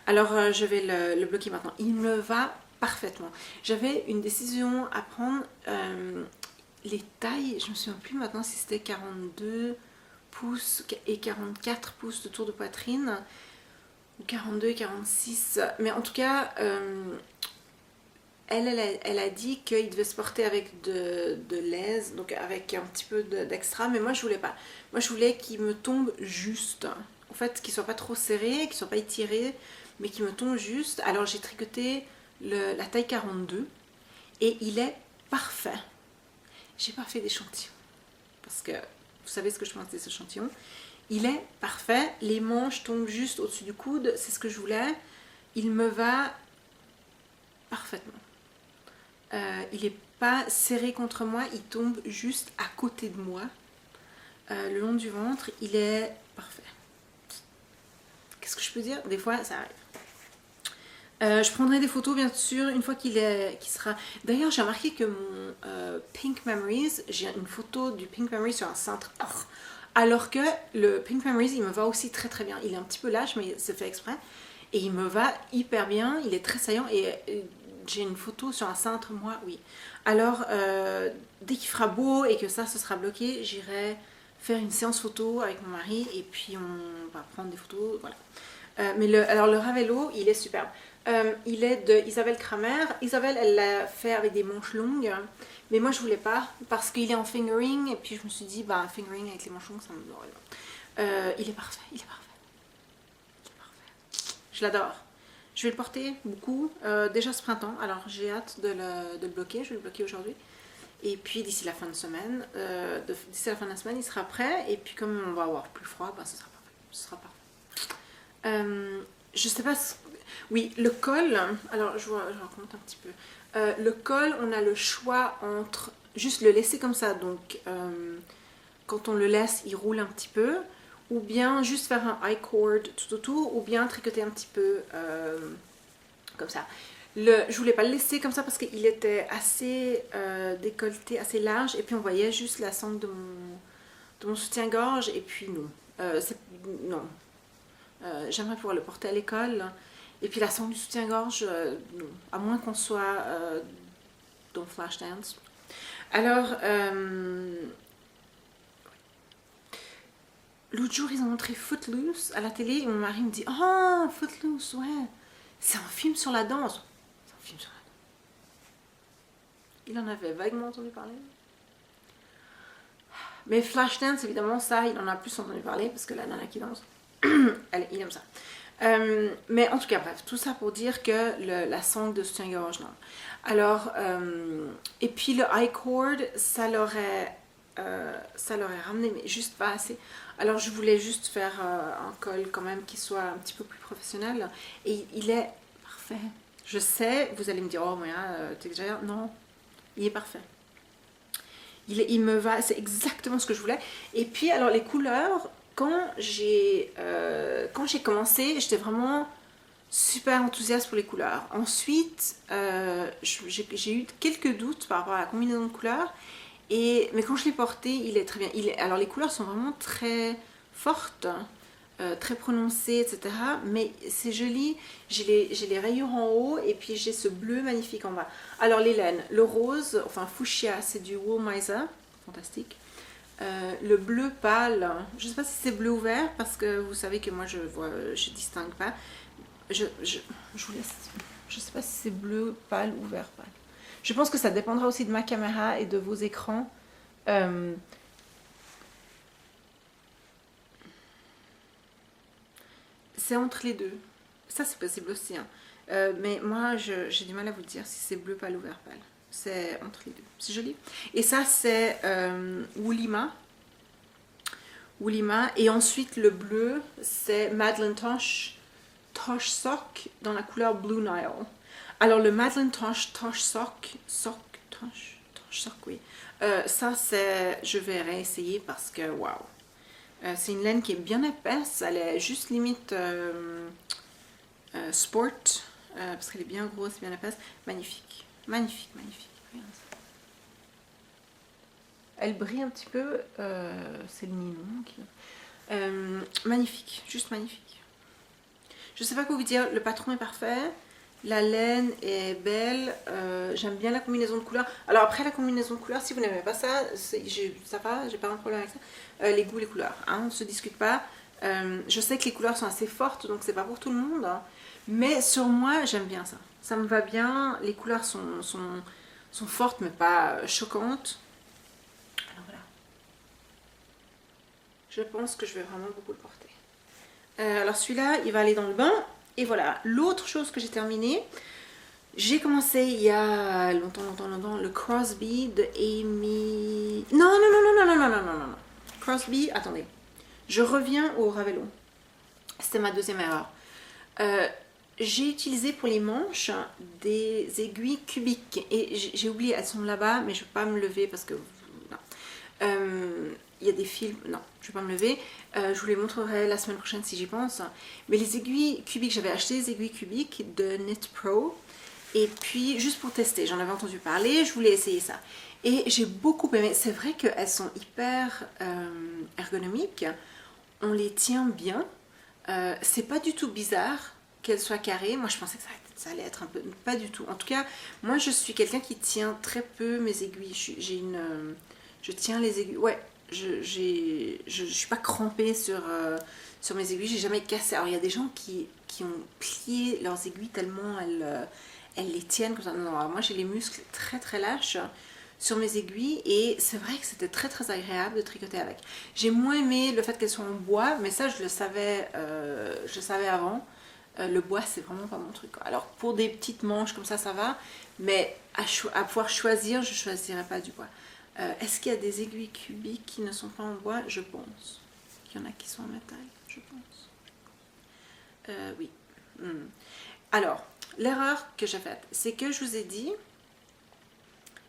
[SPEAKER 1] Alors je vais le bloquer maintenant. Il me va parfaitement. J'avais une décision à prendre. Les tailles, je me souviens plus maintenant si c'était 42 pouces et 44 pouces de tour de poitrine ou 42 et 46. Mais en tout cas, elle a dit qu'il devait se porter avec de l'aise, donc avec un petit peu d'extra, mais moi je voulais pas. Moi je voulais qu'il me tombe juste. En fait, qu'il soit pas trop serré, qu'il soit pas étiré, mais qu'il me tombe juste. Alors j'ai tricoté la taille 42 et il est parfait. J'ai pas fait d'échantillon parce que vous savez ce que je pense des échantillons. Il est parfait, les manches tombent juste au-dessus du coude, c'est ce que je voulais. Il me va parfaitement. Il n'est pas serré contre moi, il tombe juste à côté de moi. Le long du ventre, il est parfait. Qu'est-ce que je peux dire? Des fois, ça arrive. Je prendrai des photos bien sûr une fois qu'il sera... D'ailleurs j'ai remarqué que mon Pink Memories, j'ai une photo du Pink Memories sur un cintre. Alors que le Pink Memories il me va aussi très très bien. Il est un petit peu lâche mais c'est fait exprès. Et il me va hyper bien, il est très saillant et j'ai une photo sur un cintre moi, oui. Alors dès qu'il fera beau et que ça se sera bloqué, j'irai faire une séance photo avec mon mari et puis on va prendre des photos, voilà. Alors le Ravello, il est superbe. Il est de Isabelle Kramer. Isabelle, elle l'a fait avec des manches longues, mais moi je voulais pas parce qu'il est en fingering et puis je me suis dit, bah fingering avec les manches longues, ça me... il est parfait, il est parfait. Il est parfait. Je l'adore. Je vais le porter beaucoup, déjà ce printemps, alors j'ai hâte de le bloquer, je vais le bloquer aujourd'hui. Et puis d'ici la fin de semaine, d'ici la fin de la semaine, il sera prêt. Et puis comme on va avoir plus froid, ben, ce sera parfait. Ce sera parfait. Je sais pas... Oui, le col, alors je raconte un petit peu. Le col, on a le choix entre juste le laisser comme ça, donc quand on le laisse, il roule un petit peu, ou bien juste faire un I-cord tout autour, ou bien tricoter un petit peu comme ça. Je voulais pas le laisser comme ça parce qu'il était assez décolleté, assez large, et puis on voyait juste la sangle de mon soutien-gorge, et puis non. Non. J'aimerais pouvoir le porter à l'école. Et puis la sangle du soutien-gorge, non. À moins qu'on soit dans Flashdance. Alors, l'autre jour, ils ont montré Footloose à la télé et mon mari me dit « Oh, Footloose, ouais, c'est un film sur la danse. » C'est un film sur la danse. Il en avait vaguement entendu parler. Mais Flashdance, évidemment, ça, il en a plus entendu parler parce que la nana qui danse, il aime ça. Mais en tout cas, bref, tout ça pour dire que la sangle de soutien-gorge, non. Alors, et puis le I-cord, ça l'aurait ramené, mais juste pas assez. Alors, je voulais juste faire un col quand même qui soit un petit peu plus professionnel. Et il est parfait. Je sais, vous allez me dire, oh, Moya, t'exagères. Non, il est parfait. Il me va, c'est exactement ce que je voulais. Et puis, alors, les couleurs... Quand j'ai commencé, j'étais vraiment super enthousiaste pour les couleurs. Ensuite, j'ai eu quelques doutes par rapport à la combinaison de couleurs. Mais quand je l'ai porté, il est très bien. Alors les couleurs sont vraiment très fortes, très prononcées, etc. Mais c'est joli. J'ai les rayures en haut et puis j'ai ce bleu magnifique en bas. Alors les laines, le rose, enfin fuchsia, c'est du Wool Miser, fantastique. Le bleu pâle, je ne sais pas si c'est bleu ou vert parce que vous savez que moi je distingue pas. je vous laisse. Je sais pas si c'est bleu pâle ou vert pâle. Je pense que ça dépendra aussi de ma caméra et de vos écrans. C'est entre les deux. Ça, c'est possible aussi. Hein. Mais moi, j'ai du mal à vous dire si c'est bleu pâle ou vert pâle. C'est entre les deux. C'est joli. Et ça, c'est Woolima. Woolima. Et ensuite, le bleu, c'est Madeleine Tosh Sock dans la couleur Blue Nile. Alors, le Madeleine Tosh Sock, oui. Ça, c'est... Je vais réessayer parce que, waouh. C'est une laine qui est bien épaisse, elle est juste limite sport, parce qu'elle est bien grosse, bien épaisse. Magnifique, magnifique, magnifique. Regarde ça. Elle brille un petit peu, c'est le nylon. Magnifique, juste magnifique. Je sais pas quoi vous dire, le patron est parfait. La laine est belle, j'aime bien la combinaison de couleurs. Alors après la combinaison de couleurs, si vous n'aimez pas ça, ça va, j'ai pas un problème avec ça. Les goûts, les couleurs, hein, on ne se discute pas. Je sais que les couleurs sont assez fortes, donc c'est pas pour tout le monde. Hein, mais sur moi, j'aime bien ça. Ça me va bien, les couleurs sont fortes mais pas choquantes. Alors voilà. Je pense que je vais vraiment beaucoup le porter. Alors celui-là, il va aller dans le bain. Et voilà, l'autre chose que j'ai terminée, j'ai commencé il y a longtemps, le Crosby de Amy... Non. Crosby, attendez. Je reviens au Ravello. C'était ma deuxième erreur. J'ai utilisé pour les manches des aiguilles cubiques. Et j'ai oublié, elles sont là-bas, mais je ne vais pas me lever parce que... Non. Il y a des fils, non, je ne vais pas me lever. Je vous les montrerai la semaine prochaine si j'y pense. Mais les aiguilles cubiques, j'avais acheté des aiguilles cubiques de Knit Pro. Et puis, juste pour tester, j'en avais entendu parler, je voulais essayer ça. Et j'ai beaucoup aimé. C'est vrai qu'elles sont hyper ergonomiques. On les tient bien. C'est pas du tout bizarre qu'elles soient carrées. Moi, je pensais que ça allait être un peu... Pas du tout. En tout cas, moi, je suis quelqu'un qui tient très peu mes aiguilles. Je tiens les aiguilles... Ouais. Je suis pas crampée sur mes aiguilles, j'ai jamais cassé. Alors il y a des gens qui ont plié leurs aiguilles tellement elles les tiennent comme ça. Non, moi j'ai les muscles très très lâches sur mes aiguilles et c'est vrai que c'était très très agréable de tricoter avec. J'ai moins aimé le fait qu'elles soient en bois, mais ça je le savais avant. Le bois c'est vraiment pas mon truc. Alors pour des petites manches comme ça va, mais à pouvoir choisir, je choisirais pas du bois. Est-ce qu'il y a des aiguilles cubiques qui ne sont pas en bois? Je pense. Il y en a qui sont en métal, je pense. Oui. Alors, l'erreur que j'ai faite, c'est que je vous ai dit,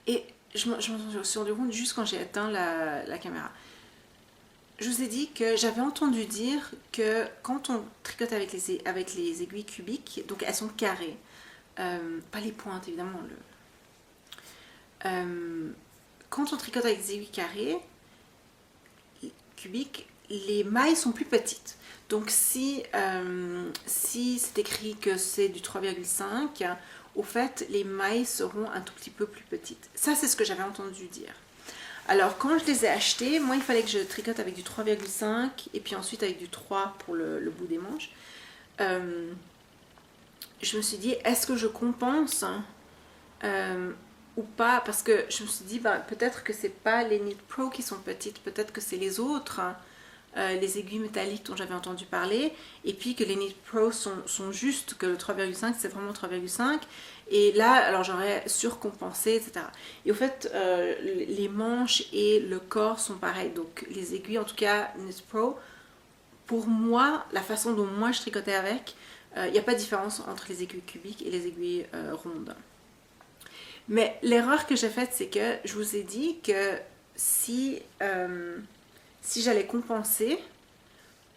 [SPEAKER 1] et je m'en suis rendu compte juste quand j'ai éteint la caméra, je vous ai dit que j'avais entendu dire que quand on tricote avec les aiguilles cubiques, donc elles sont carrées, pas les pointes évidemment, quand on tricote avec des aiguilles carrées, cubiques, les mailles sont plus petites. Donc si c'est écrit que c'est du 3,5, au fait, les mailles seront un tout petit peu plus petites. Ça, c'est ce que j'avais entendu dire. Alors, quand je les ai achetées, moi, il fallait que je tricote avec du 3,5 et puis ensuite avec du 3 pour le bout des manches. Je me suis dit, est-ce que je compense ou pas, parce que je me suis dit peut-être que c'est pas les Knit Pro qui sont petites, peut-être que c'est les autres, les aiguilles métalliques dont j'avais entendu parler, et puis que les Knit Pro sont justes, que le 3,5 c'est vraiment 3,5, et là alors j'aurais surcompensé, etc. Et au fait les manches et le corps sont pareils, donc les aiguilles en tout cas Knit Pro, pour moi, la façon dont moi je tricotais avec, il n'y a pas de différence entre les aiguilles cubiques et les aiguilles rondes. Mais l'erreur que j'ai faite, c'est que je vous ai dit que si j'allais compenser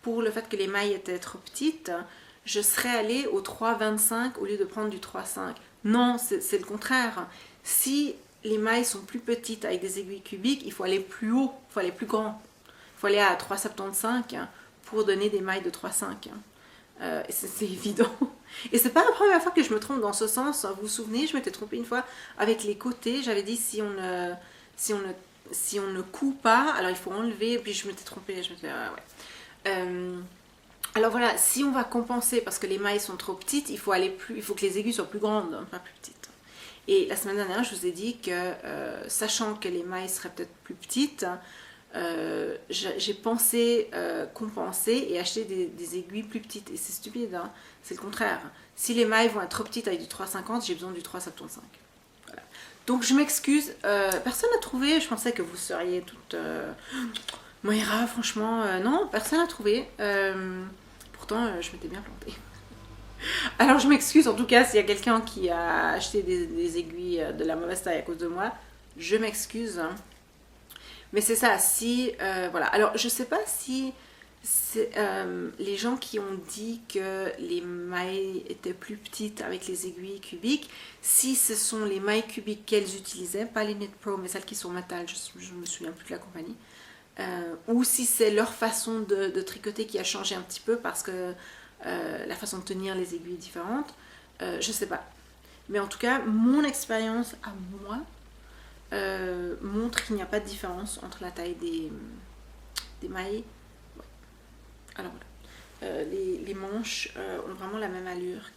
[SPEAKER 1] pour le fait que les mailles étaient trop petites, je serais allée au 3,25 au lieu de prendre du 3,5. Non, c'est le contraire. Si les mailles sont plus petites avec des aiguilles cubiques, il faut aller plus haut, il faut aller plus grand. Il faut aller à 3,75 pour donner des mailles de 3,5. C'est évident. Et c'est pas la première fois que je me trompe dans ce sens. Vous vous souvenez, je m'étais trompée une fois avec les côtés. J'avais dit si on ne coud pas, alors il faut enlever. Et puis je m'étais trompée. Je m'étais ouais. Alors voilà, si on va compenser parce que les mailles sont trop petites, il faut que les aiguilles soient plus grandes, hein, pas plus petites. Et la semaine dernière, je vous ai dit que, sachant que les mailles seraient peut-être plus petites, j'ai pensé compenser et acheter des aiguilles plus petites. Et c'est stupide, hein, c'est le contraire. Si les mailles vont être trop petites avec du 3,50, j'ai besoin du 3,75. Voilà. Donc je m'excuse, personne n'a trouvé, je pensais que vous seriez toutes... Moira, franchement, non, personne n'a trouvé. Pourtant, je m'étais bien plantée. Alors je m'excuse en tout cas s'il y a quelqu'un qui a acheté des aiguilles de la mauvaise taille à cause de moi. Je m'excuse. Mais c'est ça, si... voilà. Alors je sais pas si les gens qui ont dit que les mailles étaient plus petites avec les aiguilles cubiques, si ce sont les mailles cubiques qu'elles utilisaient, pas les Knit Pro, mais celles qui sont métal, je me souviens plus de la compagnie. Ou si c'est leur façon de tricoter qui a changé un petit peu parce que la façon de tenir les aiguilles est différente, je sais pas. Mais en tout cas, mon expérience à moi montre qu'il n'y a pas de différence entre la taille des mailles. Ouais. Alors voilà. Les manches ont vraiment la même allure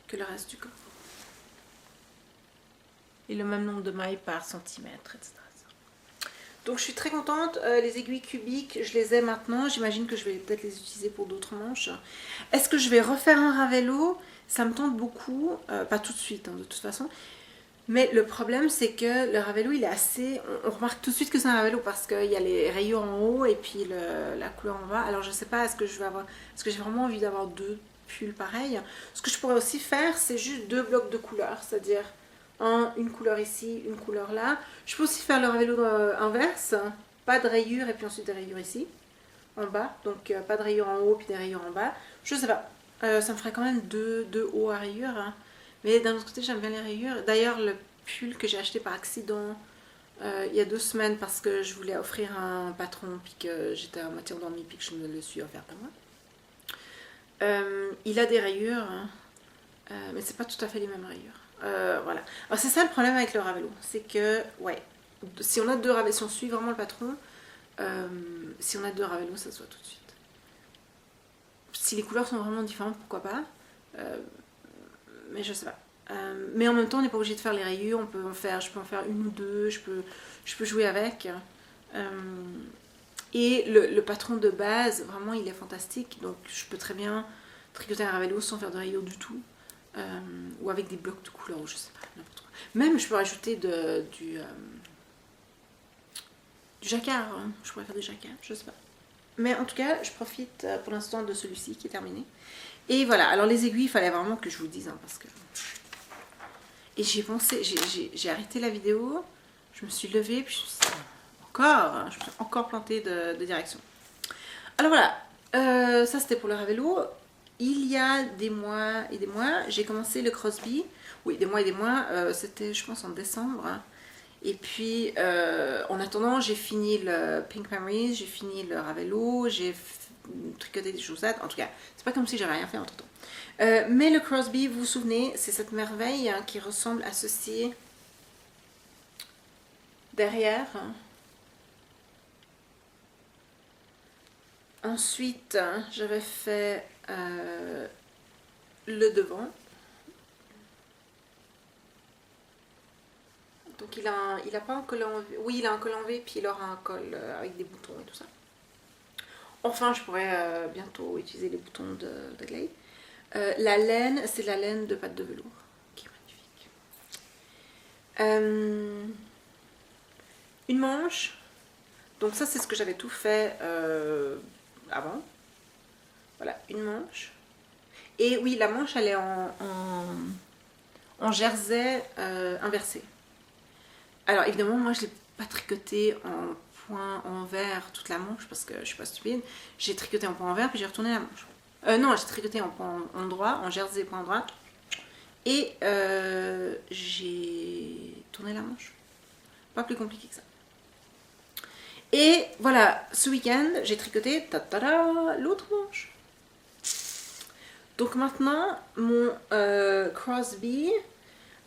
[SPEAKER 1] que le reste du corps. Et le même nombre de mailles par centimètre, etc. Donc je suis très contente, les aiguilles cubiques, je les ai maintenant, j'imagine que je vais peut-être les utiliser pour d'autres manches. Est-ce que je vais refaire un Ravello? Ça me tente beaucoup, pas tout de suite hein, de toute façon. Mais le problème c'est que le Ravello il est assez... On remarque tout de suite que c'est un Ravello parce qu'il y a les rayures en haut et puis la couleur en bas. Alors je sais pas, est-ce que je vais avoir... Est-ce que j'ai vraiment envie d'avoir deux pulls pareils? Ce que je pourrais aussi faire c'est juste deux blocs de couleurs, c'est-à-dire... une couleur ici, une couleur là. Je peux aussi faire le Ravello inverse, pas de rayures et puis ensuite des rayures ici, en bas. Donc pas de rayures en haut puis des rayures en bas. Je sais pas, ça me ferait quand même deux hauts à rayures. Hein. Mais d'un autre côté, j'aime bien les rayures. D'ailleurs, le pull que j'ai acheté par accident il y a 2 semaines parce que je voulais offrir à un patron puis que j'étais à moitié endormie puis que je me le suis offert à moi. Il a des rayures, hein, mais c'est pas tout à fait les mêmes rayures. Voilà. Alors c'est ça le problème avec le Ravello, c'est que ouais, si on a deux Ravello, si on suit vraiment le patron, si on a deux Ravello, ça se voit tout de suite. Si les couleurs sont vraiment différentes, pourquoi pas, mais je sais pas. Mais en même temps, on n'est pas obligé de faire les rayures, je peux en faire une ou deux, je peux jouer avec. Et le patron de base, vraiment, il est fantastique, donc je peux très bien tricoter un Ravello sans faire de rayures du tout. Ou avec des blocs de couleurs, ou je sais pas, n'importe quoi. Même je peux rajouter du jacquard, hein. Je pourrais faire du jacquard, je sais pas. Mais en tout cas, je profite pour l'instant de celui-ci qui est terminé. Et voilà, alors les aiguilles, il fallait vraiment que je vous dise, hein, parce que... Et j'ai pensé, j'ai arrêté la vidéo, je me suis levée, puis je me suis dit, encore, je me suis encore plantée de direction. Alors voilà, ça c'était pour le Ravello. Il y a des mois et des mois, j'ai commencé le Crosby. Oui, des mois et des mois, c'était je pense en décembre. Et puis en attendant, j'ai fini le Pink Memories, j'ai fini le Ravello, j'ai tricoté des chaussettes. En tout cas, c'est pas comme si j'avais rien fait entre temps. Mais le Crosby, vous vous souvenez, c'est cette merveille hein, qui ressemble à ceci derrière. Ensuite, j'avais fait le devant. Donc il a pas un col en V. Oui, il a un col en V, puis il aura un col avec des boutons et tout ça. Enfin, je pourrais bientôt utiliser les boutons de Glade. La laine, c'est la laine de pâte de velours, qui est magnifique. Une manche. Donc ça, c'est ce que j'avais tout fait avant. Voilà, une manche. Et oui, la manche, elle est en jersey inversé. Alors évidemment, moi, je ne l'ai pas tricoté en point envers toute la manche parce que je suis pas stupide. J'ai tricoté en point envers puis j'ai retourné la manche. Non, j'ai tricoté en point endroit, en jersey point droit. Et j'ai tourné la manche. Pas plus compliqué que ça. Et voilà, ce week-end, j'ai tricoté l'autre manche. Donc maintenant, mon Crosby,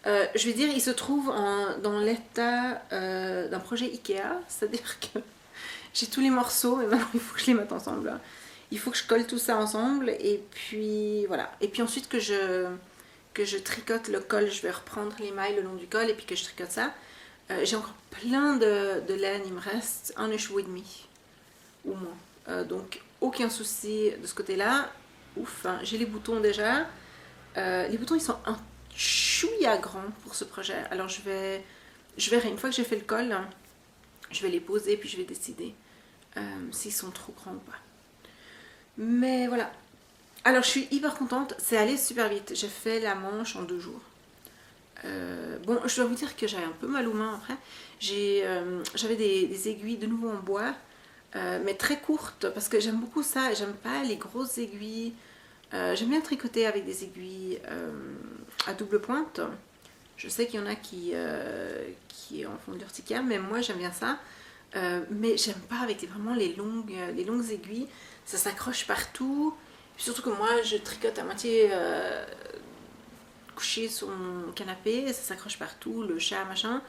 [SPEAKER 1] je vais dire, il se trouve dans l'état d'un projet Ikea. C'est-à-dire que j'ai tous les morceaux, mais maintenant il faut que je les mette ensemble. il faut que je colle tout ça ensemble et puis voilà. Et puis ensuite que je tricote le col, je vais reprendre les mailles le long du col et puis que je tricote ça. J'ai encore plein de laine, il me reste un écheveau et demi ou moins. Donc aucun souci de ce côté-là. Ouf, hein, j'ai les boutons déjà. Les boutons ils sont un chouïa grands pour ce projet. Alors je verrai une fois que j'ai fait le col, hein, je vais les poser puis je vais décider s'ils sont trop grands ou pas. Mais voilà. Alors je suis hyper contente, c'est allé super vite. J'ai fait la manche en 2 jours. Bon, je dois vous dire que j'avais un peu mal aux mains après. J'avais des aiguilles de nouveau en bois, mais très courtes parce que j'aime beaucoup ça. J'aime pas les grosses aiguilles. J'aime bien tricoter avec des aiguilles à double pointe. Je sais qu'il y en a qui en font de l'urticaire, mais moi j'aime bien ça. Mais j'aime pas avec vraiment les longues aiguilles. Ça s'accroche partout. Surtout que moi je tricote à moitié couché sur mon canapé, ça s'accroche partout, le chat, machin.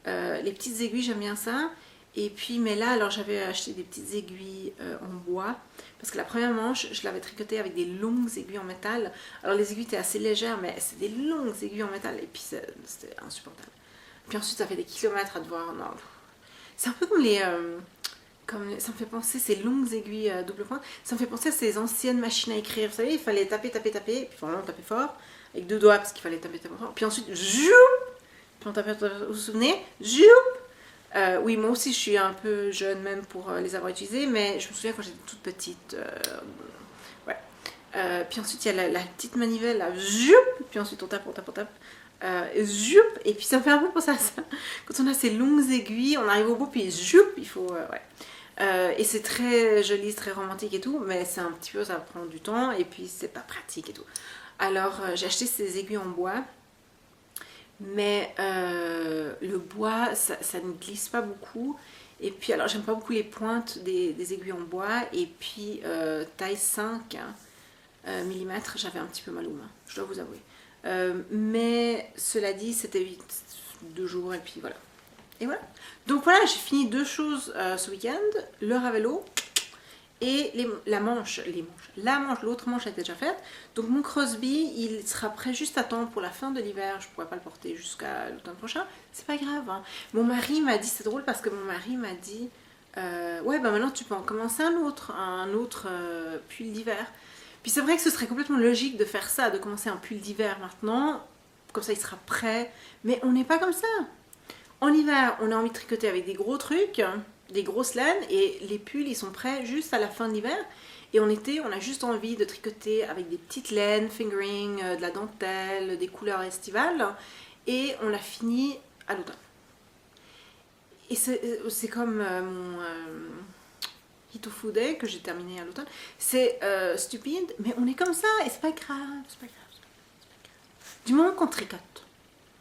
[SPEAKER 1] Les petites aiguilles, j'aime bien ça. Et puis, mais là, alors j'avais acheté des petites aiguilles en bois. Parce que la première manche, je l'avais tricotée avec des longues aiguilles en métal. Alors les aiguilles étaient assez légères, mais c'est des longues aiguilles en métal. Et puis c'était insupportable. Puis ensuite, ça fait des kilomètres à devoir... Non. C'est un peu comme les... ça me fait penser, ces longues aiguilles à double pointe, ça me fait penser à ces anciennes machines à écrire. Vous savez, il fallait taper, taper, taper, et puis vraiment taper fort, avec 2 doigts parce qu'il fallait taper, taper fort. Puis ensuite, puis on tapait, vous vous souvenez? Oui, moi aussi je suis un peu jeune même pour les avoir utilisés, mais je me souviens quand j'étais toute petite. Ouais. Puis ensuite il y a la petite manivelle là, puis ensuite on tape, on tape, on tape. Et puis ça me fait un peu penser à ça. Quand on a ces longues aiguilles, on arrive au bout, puis il faut. Ouais. Et c'est très joli, très romantique et tout, mais c'est un petit peu, ça prend du temps, et puis c'est pas pratique et tout. Alors j'ai acheté ces aiguilles en bois. Mais le bois, ça ne glisse pas beaucoup. Et puis, alors, j'aime pas beaucoup les pointes des aiguilles en bois. Et puis, taille 5 mm, j'avais un petit peu mal aux mains, je dois vous avouer. Mais cela dit, c'était vite, 2 jours, et puis voilà. Et voilà. Donc voilà, j'ai fini 2 choses ce week-end. Le ravello et la manche, l'autre manche a été déjà faite. Donc mon Crosby, il sera prêt juste à temps pour la fin de l'hiver. Je ne pourrai pas le porter jusqu'à l'automne prochain. C'est pas grave. Hein. Mon mari m'a dit, c'est drôle parce que mon mari m'a dit, ouais, bah maintenant tu peux en commencer un autre pull d'hiver. Puis c'est vrai que ce serait complètement logique de faire ça, de commencer un pull d'hiver maintenant. Comme ça il sera prêt. Mais on n'est pas comme ça. En hiver, on a envie de tricoter avec des gros trucs, des grosses laines, et les pulls ils sont prêts juste à la fin de l'hiver. Et en été, on a juste envie de tricoter avec des petites laines, fingering, de la dentelle, des couleurs estivales, et on l'a fini à l'automne. Et c'est comme mon Hitofu Day que j'ai terminé à l'automne. C'est stupide, mais on est comme ça, et c'est pas grave, c'est pas grave, c'est pas grave. Du moment qu'on tricote,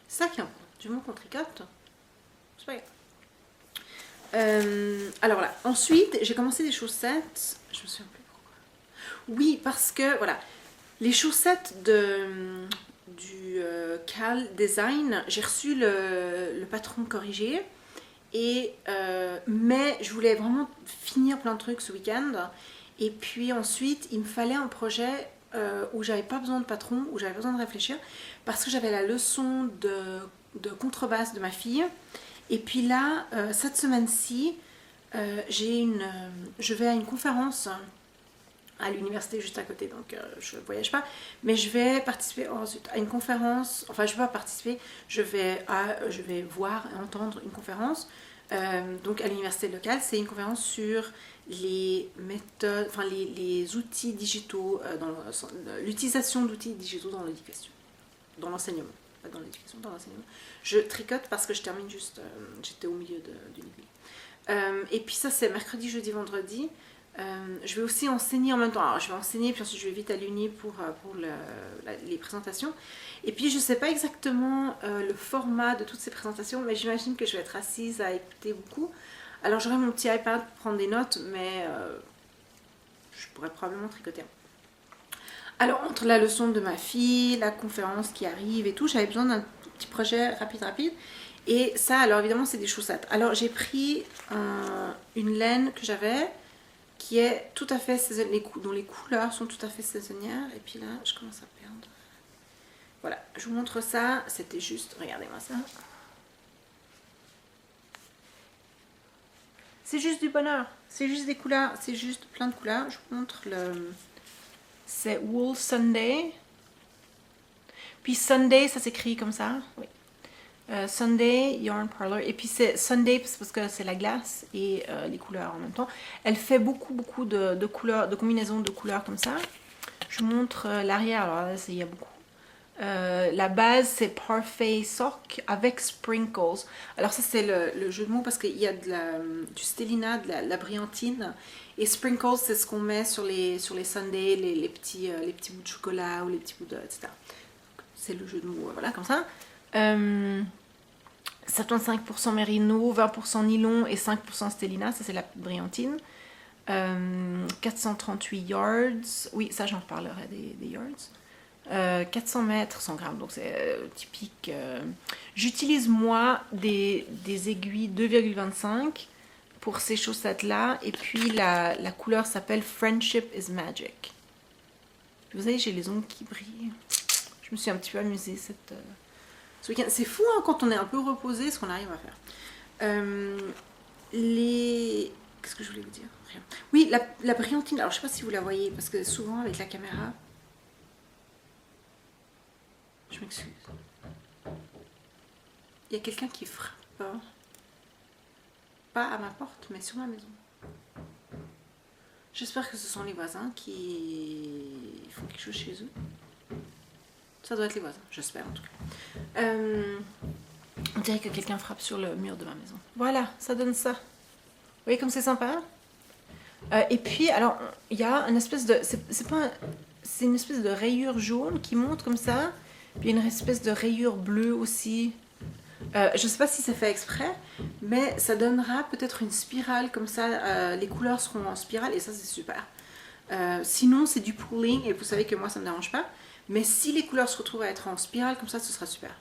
[SPEAKER 1] c'est ça qui est important. Du moment qu'on tricote, c'est pas grave. Alors voilà, ensuite j'ai commencé des chaussettes, je me souviens plus pourquoi. Oui, parce que voilà, les chaussettes du Cal Design, j'ai reçu le patron corrigé, mais je voulais vraiment finir plein de trucs ce week-end, et puis ensuite il me fallait un projet où j'avais pas besoin de patron, où j'avais besoin de réfléchir, parce que j'avais la leçon de contrebasse de ma fille. Et puis là, cette semaine-ci, je vais à une conférence à l'université juste à côté, donc je ne voyage pas, mais je vais participer à une conférence, enfin je ne vais pas participer, je vais voir et entendre une conférence, donc à l'université locale. C'est une conférence sur les méthodes, enfin les outils digitaux, l'utilisation d'outils digitaux dans l'éducation, dans l'enseignement. Pas dans l'éducation, dans l'enseignement. Je tricote parce que je termine juste, j'étais au milieu d'une aiguille. Et puis ça c'est mercredi, jeudi, vendredi. Je vais aussi enseigner en même temps. Alors je vais enseigner, puis ensuite je vais vite à l'uni pour les présentations. Et puis je sais pas exactement le format de toutes ces présentations, mais j'imagine que je vais être assise à écouter beaucoup. Alors j'aurai mon petit iPad pour prendre des notes, mais je pourrais probablement tricoter. Alors, entre la leçon de ma fille, la conférence qui arrive et tout, j'avais besoin d'un petit projet rapide. Et ça, alors évidemment, c'est des chaussettes. Alors, j'ai pris une laine que j'avais, qui est tout à fait saisonnière, dont les couleurs sont tout à fait saisonnières. Et puis là, je commence à perdre. Voilà, je vous montre ça. C'était juste, regardez-moi ça. C'est juste du bonheur. C'est juste des couleurs. C'est juste plein de couleurs. Je vous montre le... C'est Wool Sunday. Puis Sunday, ça s'écrit comme ça. Oui. Sunday Yarn Parlor. Et puis c'est Sunday parce que c'est la glace et les couleurs en même temps. Elle fait beaucoup de couleurs, de combinaisons de couleurs comme ça. Je vous montre l'arrière. Alors là, il y a beaucoup. La base c'est Parfait Sock avec Sprinkles. Alors ça c'est le jeu de mots parce qu'il y a du Stellina, de la brillantine. Et Sprinkles c'est ce qu'on met sur les sundaes, les petits bouts de chocolat ou les petits bouts de... etc. C'est le jeu de mots, voilà, comme ça. 75% mérino, 20% nylon et 5% Stellina, ça c'est la brillantine. 438 yards, oui ça j'en reparlerai des yards. 400 mètres, 100 grammes, donc c'est typique. J'utilise moi des aiguilles 2,25 pour ces chaussettes là, et puis la couleur s'appelle Friendship is Magic. Vous savez, j'ai les ongles qui brillent. Je me suis un petit peu amusée ce week-end. C'est fou hein, quand on est un peu reposé ce qu'on arrive à faire. Qu'est-ce que je voulais vous dire? Rien. Oui, la brillantine, alors je sais pas si vous la voyez, parce que souvent avec la caméra... Je m'excuse. Il y a quelqu'un qui frappe. Pas à ma porte, mais sur ma maison. J'espère que ce sont les voisins qui font quelque chose chez eux. Ça doit être les voisins, j'espère en tout cas. On dirait que quelqu'un frappe sur le mur de ma maison. Voilà, ça donne ça. Vous voyez comme c'est sympa? Et puis, alors, il y a une espèce de... C'est une espèce de rayure jaune qui monte comme ça. Puis une espèce de rayure bleue aussi. Je ne sais pas si c'est fait exprès, mais ça donnera peut-être une spirale comme ça. Les couleurs seront en spirale et ça c'est super. Sinon c'est du pooling et vous savez que moi ça ne me dérange pas. Mais si les couleurs se retrouvent à être en spirale comme ça, ce sera super.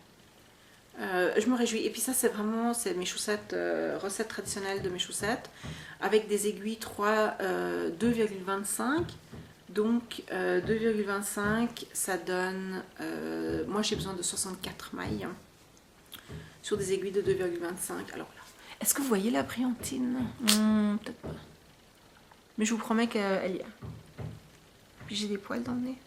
[SPEAKER 1] Je me réjouis. Et puis ça c'est vraiment mes chaussettes, recette traditionnelle de mes chaussettes. Avec des aiguilles 2,25. Donc 2,25 ça donne, moi j'ai besoin de 64 mailles sur des aiguilles de 2,25. Alors là, est-ce que vous voyez la brillantine? Peut-être pas. Mais je vous promets qu'elle y est. Puis j'ai des poils dans le nez.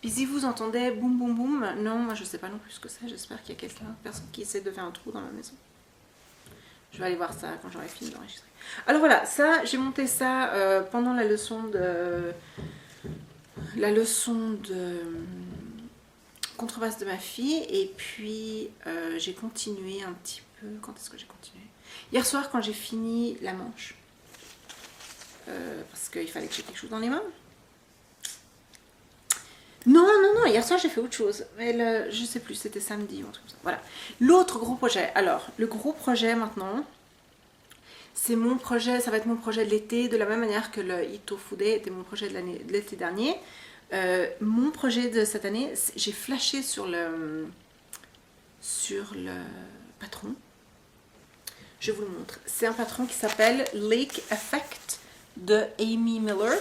[SPEAKER 1] Puis si vous entendez boum boum boum, non, moi je sais pas non plus ce que c'est. J'espère qu'il y a personne qui essaie de faire un trou dans ma maison. Je vais aller voir ça quand j'aurai fini d'enregistrer. Alors voilà, ça, j'ai monté ça pendant la leçon de contrebasse de ma fille. Et puis, j'ai continué un petit peu. Quand est-ce que j'ai continué? Hier soir, quand j'ai fini la manche. Parce qu'il fallait que j'ai quelque chose dans les mains. Non, hier soir j'ai fait autre chose. Mais je sais plus, c'était samedi ou un truc comme ça. Voilà. L'autre gros projet. Alors, le gros projet maintenant, c'est mon projet, ça va être mon projet de l'été, de la même manière que le Ito Fude était mon projet de l'été dernier. Mon projet de cette année, j'ai flashé sur le patron. Je vous le montre. C'est un patron qui s'appelle Lake Effect de Amy Miller.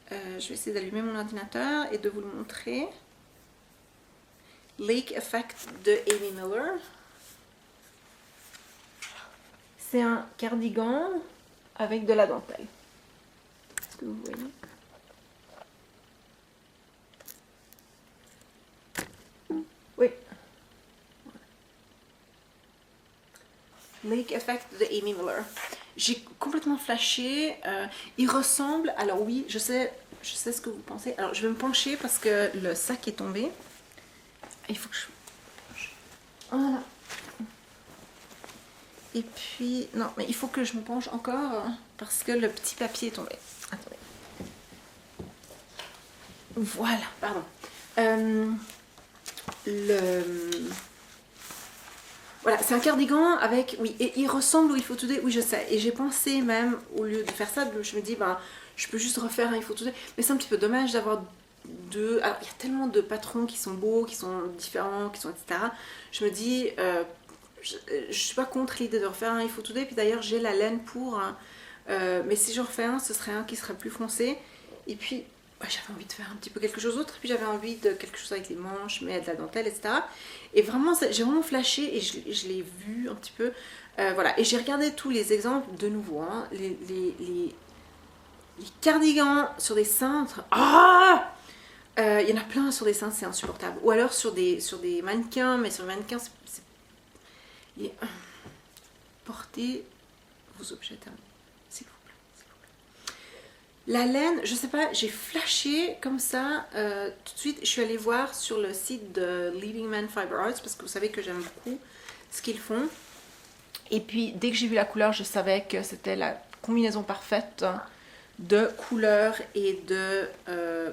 [SPEAKER 1] Je vais essayer d'allumer mon ordinateur et de vous le montrer. Lake Effect de Amy Miller. C'est un cardigan avec de la dentelle. Est-ce que vous voyez? Oui. Lake Effect de Amy Miller. J'ai complètement flashé. Il ressemble... Alors oui, je sais ce que vous pensez. Alors je vais me pencher parce que le sac est tombé. Il faut que je... Voilà. Et puis... Non, mais il faut que je me penche encore parce que le petit papier est tombé. Attendez. Voilà, pardon. Voilà, c'est un cardigan avec... Oui, et il ressemble au Il faut Today. Oui, je sais. Et j'ai pensé même, au lieu de faire ça, je me dis, ben, je peux juste refaire un Il faut Today. Mais c'est un petit peu dommage d'avoir deux... Alors, il y a tellement de patrons qui sont beaux, qui sont différents, qui sont etc. Je me dis, je suis pas contre l'idée de refaire un Il faut Today. Puis d'ailleurs, j'ai la laine pour... Mais si j'en refais un, ce serait un qui serait plus foncé. Et puis, j'avais envie de faire un petit peu quelque chose d'autre. Et puis j'avais envie de quelque chose avec les manches, mais de la dentelle, etc. Et vraiment, j'ai vraiment flashé et je l'ai vu un petit peu. Voilà. Et j'ai regardé tous les exemples de nouveau. Hein. Les cardigans sur des cintres. Ah, il y en a plein sur des cintres, c'est insupportable. Ou alors sur des mannequins, mais sur les mannequins, portez vos objets thermaux, s'il vous plaît, s'il vous plaît. La laine, je sais pas, j'ai flashé comme ça tout de suite. Je suis allée voir sur le site de Leading Man Fiber Arts parce que vous savez que j'aime beaucoup ce qu'ils font. Et puis dès que j'ai vu la couleur, je savais que c'était la combinaison parfaite de couleurs et de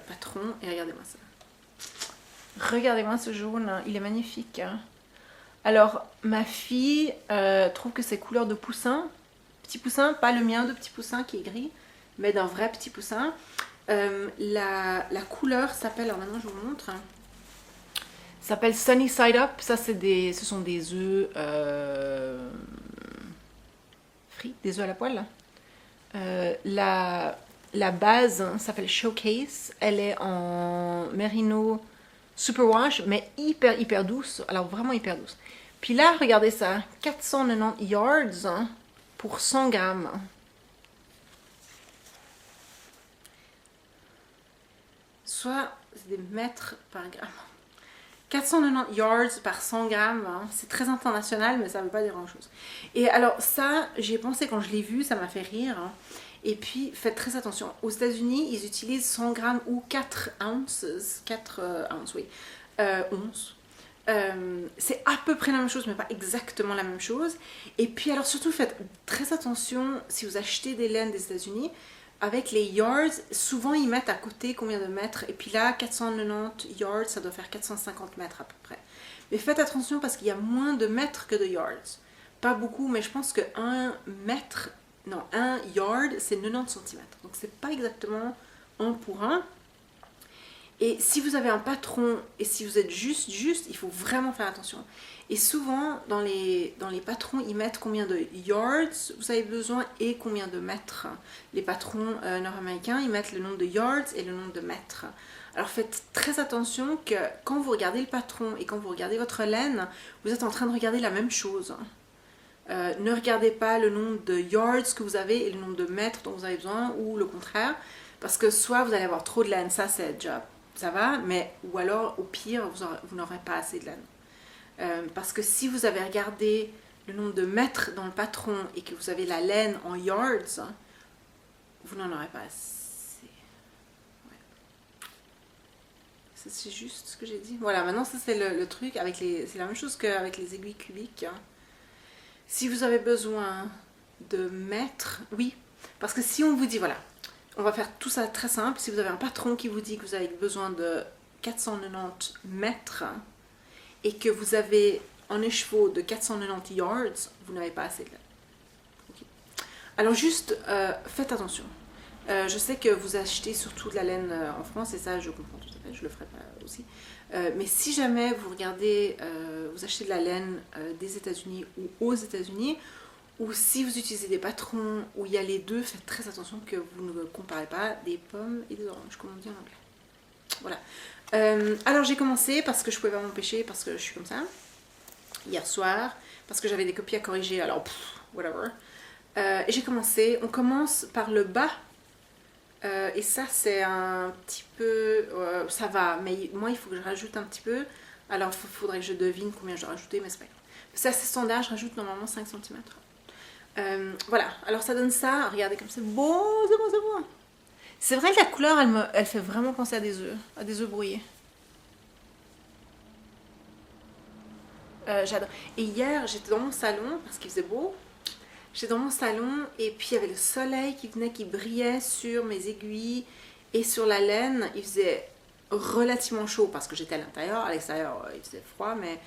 [SPEAKER 1] patrons. Et regardez-moi ça. Regardez-moi ce jaune, il est magnifique. Alors, ma fille trouve que c'est couleur de poussin. Petit poussin, pas le mien de petit poussin qui est gris, mais d'un vrai petit poussin. La couleur s'appelle, alors maintenant je vous montre, s'appelle Sunny Side Up. Ça, ce sont des œufs frits, des œufs à la poêle. La base s'appelle Showcase. Elle est en Merino Superwash, mais hyper douce. Alors vraiment hyper douce. Puis là, regardez ça, 490 yards pour 100 grammes. Soit c'est des mètres par gramme. 490 yards par 100 grammes, hein. C'est très international, mais ça ne veut pas dire grand-chose. Et alors ça, j'y ai pensé quand je l'ai vu, ça m'a fait rire. Hein. Et puis, faites très attention. Aux États-Unis, ils utilisent 100 grammes ou 4 ounces. 4 ounces, oui. Onces. C'est à peu près la même chose, mais pas exactement la même chose. Et puis, alors surtout, faites très attention si vous achetez des laines des États-Unis. Avec les yards, souvent ils mettent à côté combien de mètres. Et puis là, 490 yards, ça doit faire 450 mètres à peu près. Mais faites attention parce qu'il y a moins de mètres que de yards. Pas beaucoup, mais je pense que 1 yard, c'est 90 cm. Donc c'est pas exactement 1 pour 1. Et si vous avez un patron et si vous êtes juste, il faut vraiment faire attention. Et souvent, dans les patrons, ils mettent combien de yards vous avez besoin et combien de mètres. Les patrons nord-américains, ils mettent le nombre de yards et le nombre de mètres. Alors faites très attention que quand vous regardez le patron et quand vous regardez votre laine, vous êtes en train de regarder la même chose. Ne regardez pas le nombre de yards que vous avez et le nombre de mètres dont vous avez besoin ou le contraire. Parce que soit vous allez avoir trop de laine, ça c'est déjà, ça va, mais ou alors au pire, vous n'aurez pas assez de laine. Parce que si vous avez regardé le nombre de mètres dans le patron et que vous avez la laine en yards, vous n'en aurez pas assez. Ouais. C'est juste ce que j'ai dit. Voilà, maintenant ça c'est le truc, c'est la même chose qu'avec les aiguilles cubiques. Si vous avez besoin de mètres, oui, parce que si on vous dit, voilà, on va faire tout ça très simple, si vous avez un patron qui vous dit que vous avez besoin de 490 mètres, et que vous avez un écheveau de 490 yards, vous n'avez pas assez de laine. Okay. Alors juste, faites attention. Je sais que vous achetez surtout de la laine en France, et ça je comprends tout à fait, je le ferai pas aussi. Mais si jamais vous regardez, vous achetez de la laine des États-Unis ou aux États-Unis, ou si vous utilisez des patrons où il y a les deux, faites très attention que vous ne comparez pas des pommes et des oranges, comme on dit en anglais. Voilà. Alors j'ai commencé parce que je pouvais pas m'empêcher, parce que je suis comme ça, hier soir, parce que j'avais des copies à corriger, alors whatever. Et j'ai commencé, on commence par le bas, et ça c'est un petit peu, ça va, mais moi il faut que je rajoute un petit peu, alors il faudrait que je devine combien je dois rajouter, mais c'est pas grave. C'est assez standard, je rajoute normalement 5 cm. Voilà, alors ça donne ça, regardez comme c'est beau, c'est beau, c'est beau. C'est vrai que la couleur, elle fait vraiment penser à des œufs brouillés. J'adore. Et hier, j'étais dans mon salon, parce qu'il faisait beau. J'étais dans mon salon, et puis il y avait le soleil qui venait, qui brillait sur mes aiguilles et sur la laine. Il faisait relativement chaud, parce que j'étais à l'intérieur. À l'extérieur, il faisait froid, mais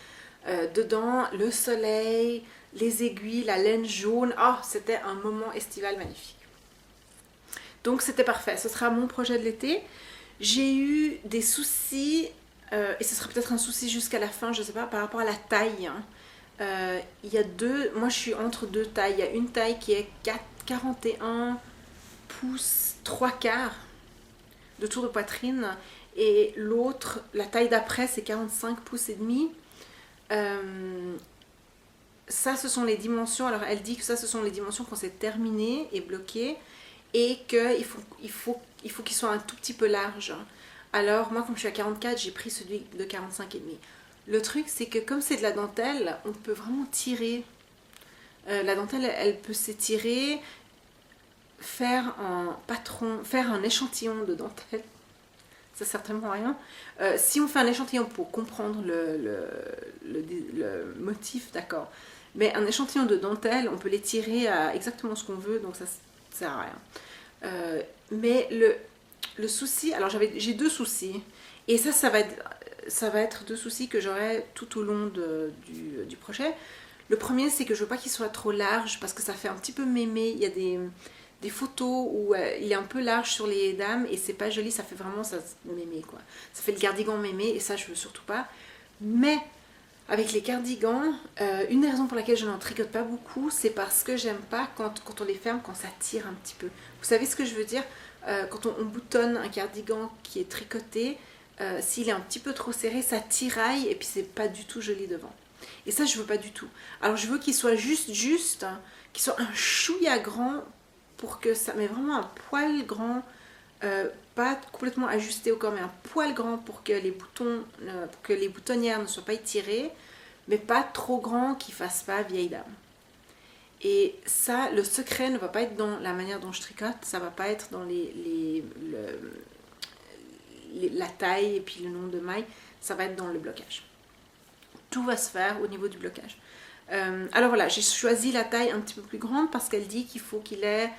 [SPEAKER 1] dedans, le soleil, les aiguilles, la laine jaune. Oh, c'était un moment estival magnifique. Donc c'était parfait, ce sera mon projet de l'été. J'ai eu des soucis, et ce sera peut-être un souci jusqu'à la fin, je sais pas, par rapport à la taille. Il y a moi je suis entre deux tailles. Il y a une taille qui est 41 pouces 3 quarts de tour de poitrine. Et l'autre, la taille d'après, c'est 45 pouces et demi. Ça, ce sont les dimensions. Alors, elle dit que ça, ce sont les dimensions qu'on s'est terminées et bloquées. Et qu'il faut qu'ils soient un tout petit peu larges. Alors, moi, comme je suis à 44, j'ai pris celui de 45 et demi. Le truc, c'est que comme c'est de la dentelle, on peut vraiment tirer. La dentelle, elle peut s'étirer, faire un échantillon de dentelle. Ça sert certainement à rien. Si on fait un échantillon pour comprendre le motif, d'accord. Mais un échantillon de dentelle, on peut l'étirer à exactement ce qu'on veut, donc ça sert à rien. Mais le souci, alors j'ai 2 soucis. Et ça va être 2 soucis que j'aurai tout au long du projet. Le premier, c'est que je veux pas qu'il soit trop large parce que ça fait un petit peu mémé. Il y a des photos où il est un peu large sur les dames et c'est pas joli, ça fait vraiment ça mémé quoi. Ça fait le cardigan mémé et ça je veux surtout pas. Mais avec les cardigans, une des raisons pour laquelle je n'en tricote pas beaucoup, c'est parce que j'aime pas quand on les ferme, quand ça tire un petit peu. Vous savez ce que je veux dire? Quand on boutonne un cardigan qui est tricoté, s'il est un petit peu trop serré, ça tiraille et puis c'est pas du tout joli devant. Et ça je veux pas du tout. Alors je veux qu'il soit juste, hein, qu'il soit un chouïa grand pour que ça met vraiment un poil grand, pas complètement ajusté au corps, mais un poil grand pour que les boutons, pour que les boutonnières ne soient pas étirées, mais pas trop grand qu'ils fassent pas vieille dame. Et ça, le secret ne va pas être dans la manière dont je tricote, ça va pas être dans la taille et puis le nombre de mailles, ça va être dans le blocage. Tout va se faire au niveau du blocage. Alors voilà, j'ai choisi la taille un petit peu plus grande parce qu'elle dit qu'il faut qu'il ait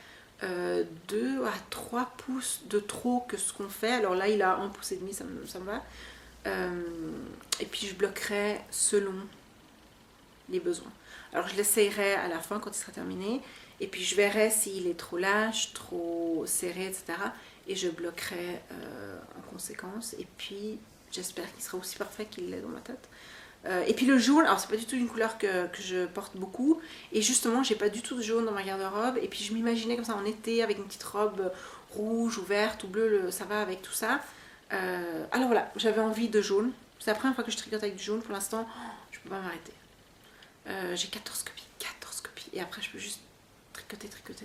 [SPEAKER 1] 2 à 3 pouces de trop que ce qu'on fait. Alors là, il a 1 pouce et demi, ça me va. Et puis je bloquerai selon les besoins. Alors je l'essayerai à la fin quand il sera terminé. Et puis je verrai s'il est trop lâche, trop serré, etc. Et je bloquerai en conséquence. Et puis j'espère qu'il sera aussi parfait qu'il l'est dans ma tête. Et puis le jaune, alors c'est pas du tout une couleur que je porte beaucoup. Et justement, j'ai pas du tout de jaune dans ma garde-robe. Et puis je m'imaginais comme ça en été avec une petite robe rouge ou verte ou bleue, ça va avec tout ça. Alors voilà, j'avais envie de jaune. C'est la première fois que je tricote avec du jaune. Pour l'instant, je peux pas m'arrêter. J'ai 14 copies. Et après, je peux juste tricoter. 14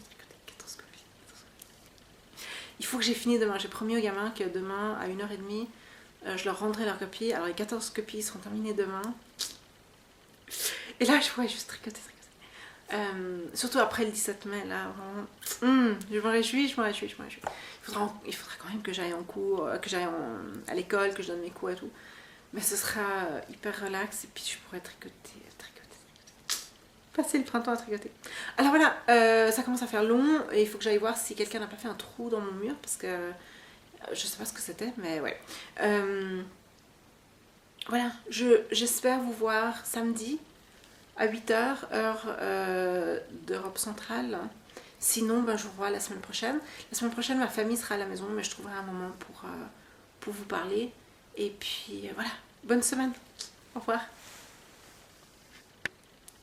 [SPEAKER 1] copies. Il faut que j'ai fini demain. J'ai promis aux gamins que demain, à 1h30, je leur rendrai leurs copies. Alors les 14 copies seront terminées demain. Et là, je pourrais juste tricoter. Surtout après le 17 mai, là, vraiment. Je me réjouis. Il faudra quand même que j'aille en cours, que j'aille à l'école, que je donne mes cours et tout. Mais ce sera hyper relax et puis je pourrais tricoter. Passer le printemps à tricoter. Alors voilà, ça commence à faire long et il faut que j'aille voir si quelqu'un n'a pas fait un trou dans mon mur parce que je sais pas ce que c'était, mais ouais. Voilà, j'espère vous voir samedi à 8h, heure d'Europe centrale. Sinon, je vous revois la semaine prochaine. La semaine prochaine, ma famille sera à la maison, mais je trouverai un moment pour vous parler. Et puis voilà, bonne semaine. Au revoir.